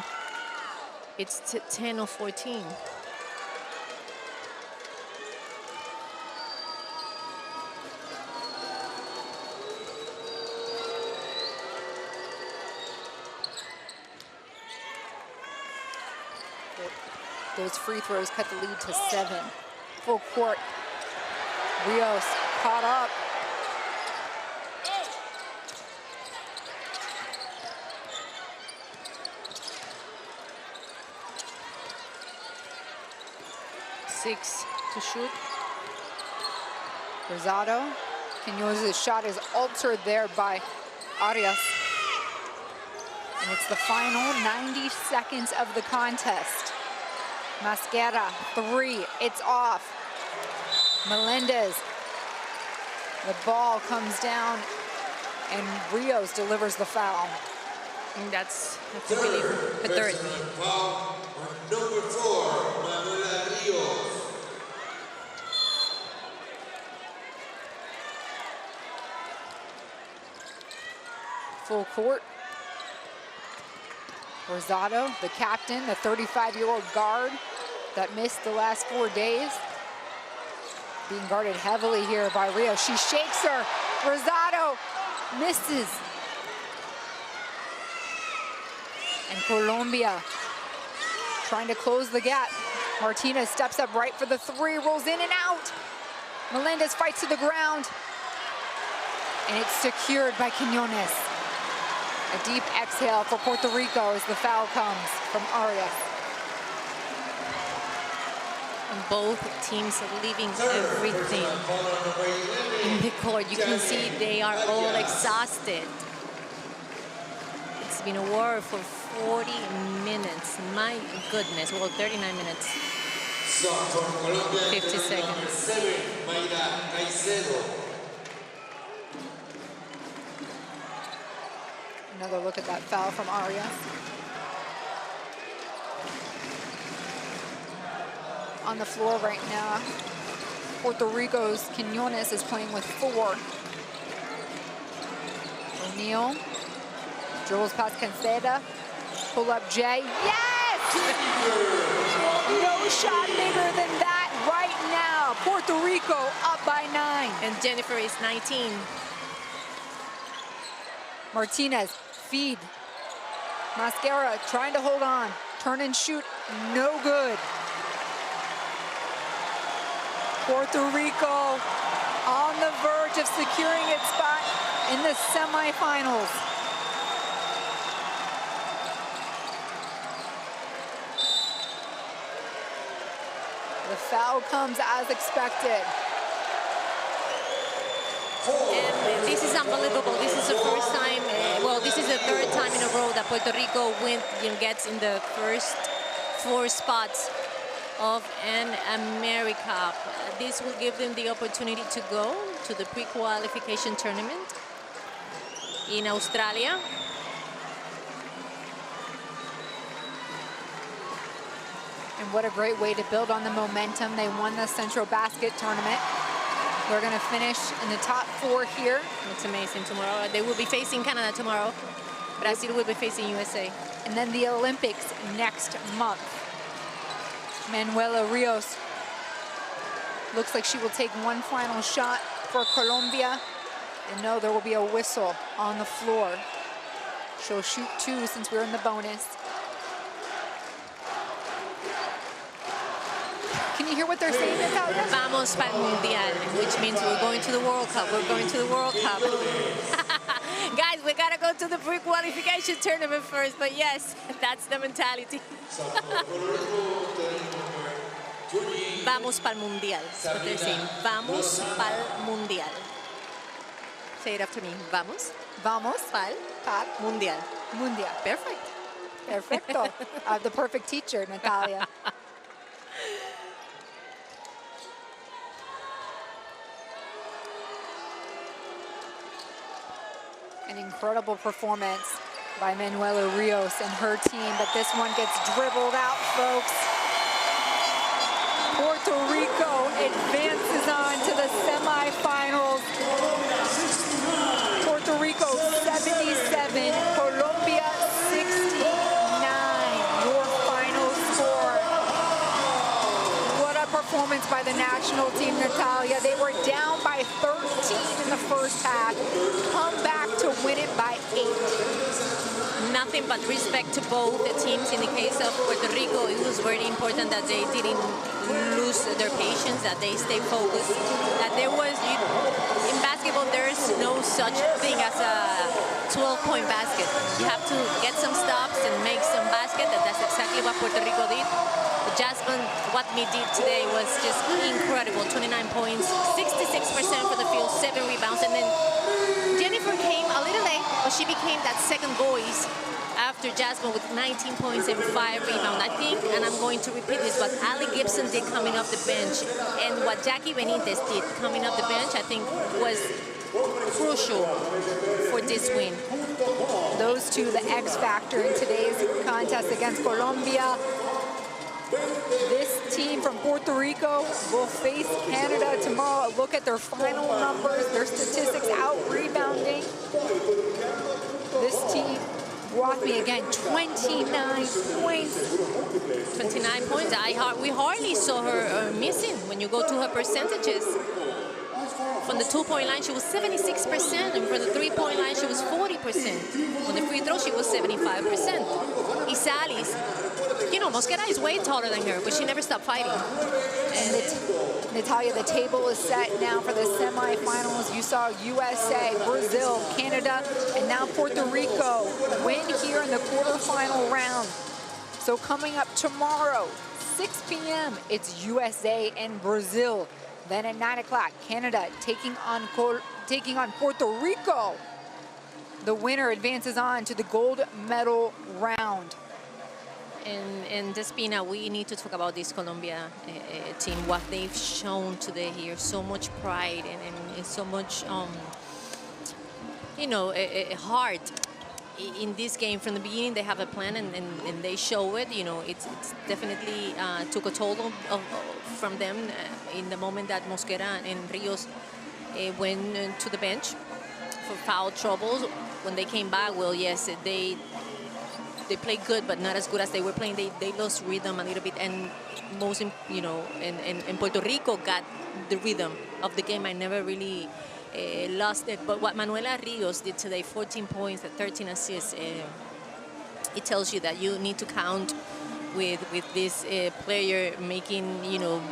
It's 10 of 14. Those free throws cut the lead to 7. Full court. Rios caught up. Six to shoot. Rosado. Quinones' shot is altered there by Arias. And it's the final 90 seconds of the contest. Mascara, 3, it's off. Melendez, the ball comes down, and Rios delivers the foul. And that's I believe, the third. Foul on number 4, Manuela Rios. Full court. Rosado, the captain, the 35-year-old guard that missed the last 4 days. Being guarded heavily here by Rios. She shakes her. Rosado misses. And Colombia trying to close the gap. Martinez steps up right for the 3, rolls in and out. Melendez fights to the ground. And it's secured by Quinones. A deep exhale for Puerto Rico as the foul comes from Arias. And both teams are leaving everything in the court. You can see they are all exhausted. It's been a war for 40 minutes. My goodness. Well, 39 minutes. 50 seconds. Another look at that foul from Arias. On the floor right now, Puerto Rico's Quinones is playing with 4. O'Neal dribbles past Canceda. Pull up Jay. Yes! No shot bigger than that right now. Puerto Rico up by 9. And Jennifer is 19. Martinez, feed. Mascara trying to hold on. Turn and shoot, no good. Puerto Rico on the verge of securing its spot in the semifinals. The foul comes as expected. And this is unbelievable. This is the first time, well, this is the 3rd time in a row that Puerto Rico gets in the first 4 spots of an AmeriCup. This will give them the opportunity to go to the pre-qualification tournament in Australia. And what a great way to build on the momentum. They won the Central Basket Tournament. They're going to finish in the top 4 here. It's amazing. Tomorrow they will be facing Canada tomorrow. Brazil will be facing USA. And then the Olympics next month. Manuela Rios looks like she will take one final shot for Colombia. And no, there will be a whistle on the floor. She'll shoot 2 since we're in the bonus. Can you hear what they're saying, Natalia? Vamos para el Mundial, which means we're going to the World Cup. We're going to the World Cup. Guys, we gotta go to the pre-qualification tournament first, but yes, that's the mentality. Vamos para el Mundial. That's what they're saying. Vamos para el Mundial. Say it after me. Vamos. Vamos Para Mundial. Mundial. Perfect. Perfecto. I have the perfect teacher, Natalia. An incredible performance by Manuela Rios and her team, but this one gets dribbled out, folks. Puerto Rico advances on to the semifinals. Puerto Rico 77, Colombia 69. Your final score. What a performance by the national team, Natalia. They were down by 13 in the first half, come back to win it by 8. nothing but respect to both the teams. In the case of Puerto Rico, it was very important that they didn't lose their patience, that they stay focused, that there was, in basketball, there's no such thing as a 12-point basket. You have to get some stops and make some basket, and that's exactly what Puerto Rico did. Jasmine, what we did today was just incredible. 29 points, 66% for the field, 7 rebounds, and then Jennifer came a little late, but she became that second voice after Jasmine with 19 points and 5 rebounds. I think, and I'm going to repeat this, what Ali Gibson did coming off the bench and what Jackie Benitez did coming off the bench, I think was crucial for this win. Those two, the X factor in today's contest against Colombia. This team from Puerto Rico will face Canada tomorrow. Look at their final numbers, their statistics out rebounding. This team brought me again 29 points. 29 points. We hardly saw her missing when you go to her percentages. From the 2-point line, she was 76%, and from the 3-point line, she was 40%. On the free throw, she was 75%. Isalis, you know, Mosquera is way taller than her, but she never stopped fighting. And Natalia, the table is set now for the semifinals. You saw USA, Brazil, Canada, and now Puerto Rico win here in the quarterfinal round. So coming up tomorrow, 6 p.m., it's USA and Brazil. Then at 9 o'clock, Canada taking on Puerto Rico. The winner advances on to the gold medal round. And Despina, we need to talk about this Colombia team, what they've shown today here. So much pride and so much, you know, heart in this game. From the beginning, they have a plan and they show it. You know, it's definitely took a toll from them in the moment that Mosquera and Rios went to the bench for foul troubles. When they came back, well, yes, they played good, but not as good as they were playing. They lost rhythm a little bit, and most, you know, and Puerto Rico got the rhythm of the game. I never really lost it. But what Manuela Rios did today, 14 points, 13 assists, it tells you that you need to count with this player making, you know,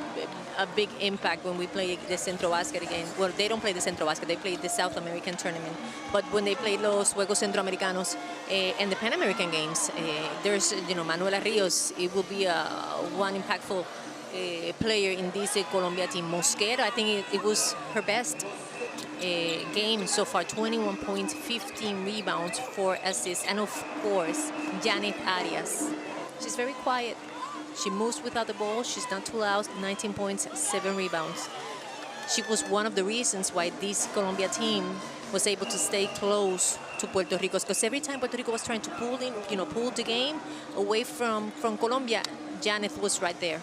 a big impact when we play the Centro Basket again. Well, they don't play the Centro Basket, they play the South American tournament. But when they play los Juegos Centroamericanos and the Pan American Games, there's, you know, Manuela Rios, it will be one impactful player in this Colombia team. Mosquera, I think it was her best game so far, 21 points, 15 rebounds, 4 assists, and of course, Janet Arias. She's very quiet. She moves without the ball. She's not too loud. 19 points, 7 rebounds. She was one of the reasons why this Colombia team was able to stay close to Puerto Rico, because every time Puerto Rico was trying to pull the game away from Colombia, Janet was right there.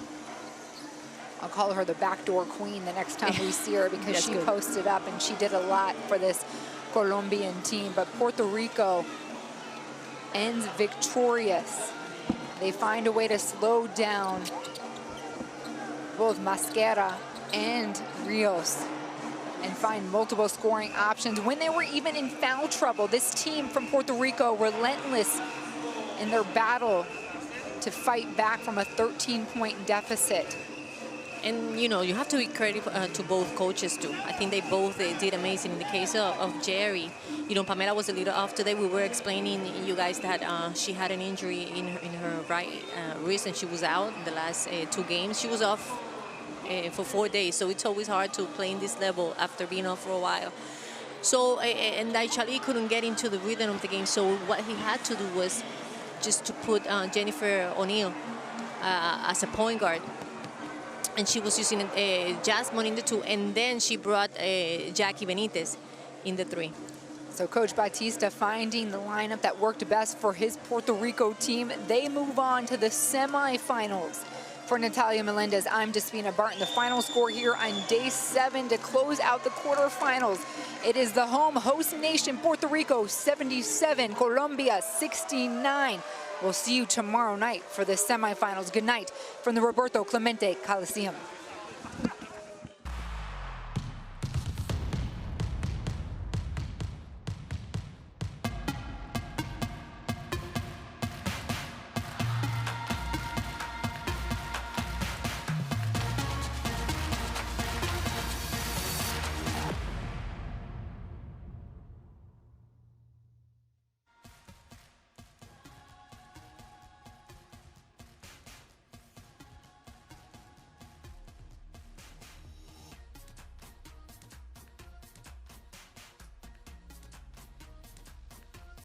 I'll call her the backdoor queen the next time we see her, because she posted up and she did a lot for this Colombian team. But Puerto Rico ends victorious. They find a way to slow down both Mosquera and Rios and find multiple scoring options. When they were even in foul trouble, this team from Puerto Rico relentless in their battle to fight back from a 13-point deficit. And, you know, you have to give credit to both coaches, too. I think they both did amazing. In the case of Jerry, you know, Pamela was a little off today. We were explaining, you guys, that she had an injury in her right wrist, and she was out the last 2 games. She was off for 4 days, so it's always hard to play in this level after being off for a while. So, and Daichali couldn't get into the rhythm of the game, so what he had to do was just to put Jennifer O'Neill as a point guard. And she was using Jasmine in the 2, and then she brought Jackie Benitez in the 3. So Coach Batista finding the lineup that worked best for his Puerto Rico team. They move on to the semifinals. For Natalia Melendez, I'm Despina Barton. The final score here on day 7 to close out the quarterfinals. It is the home host nation, Puerto Rico, 77, Colombia, 69. We'll see you tomorrow night for the semifinals. Good night from the Roberto Clemente Coliseum.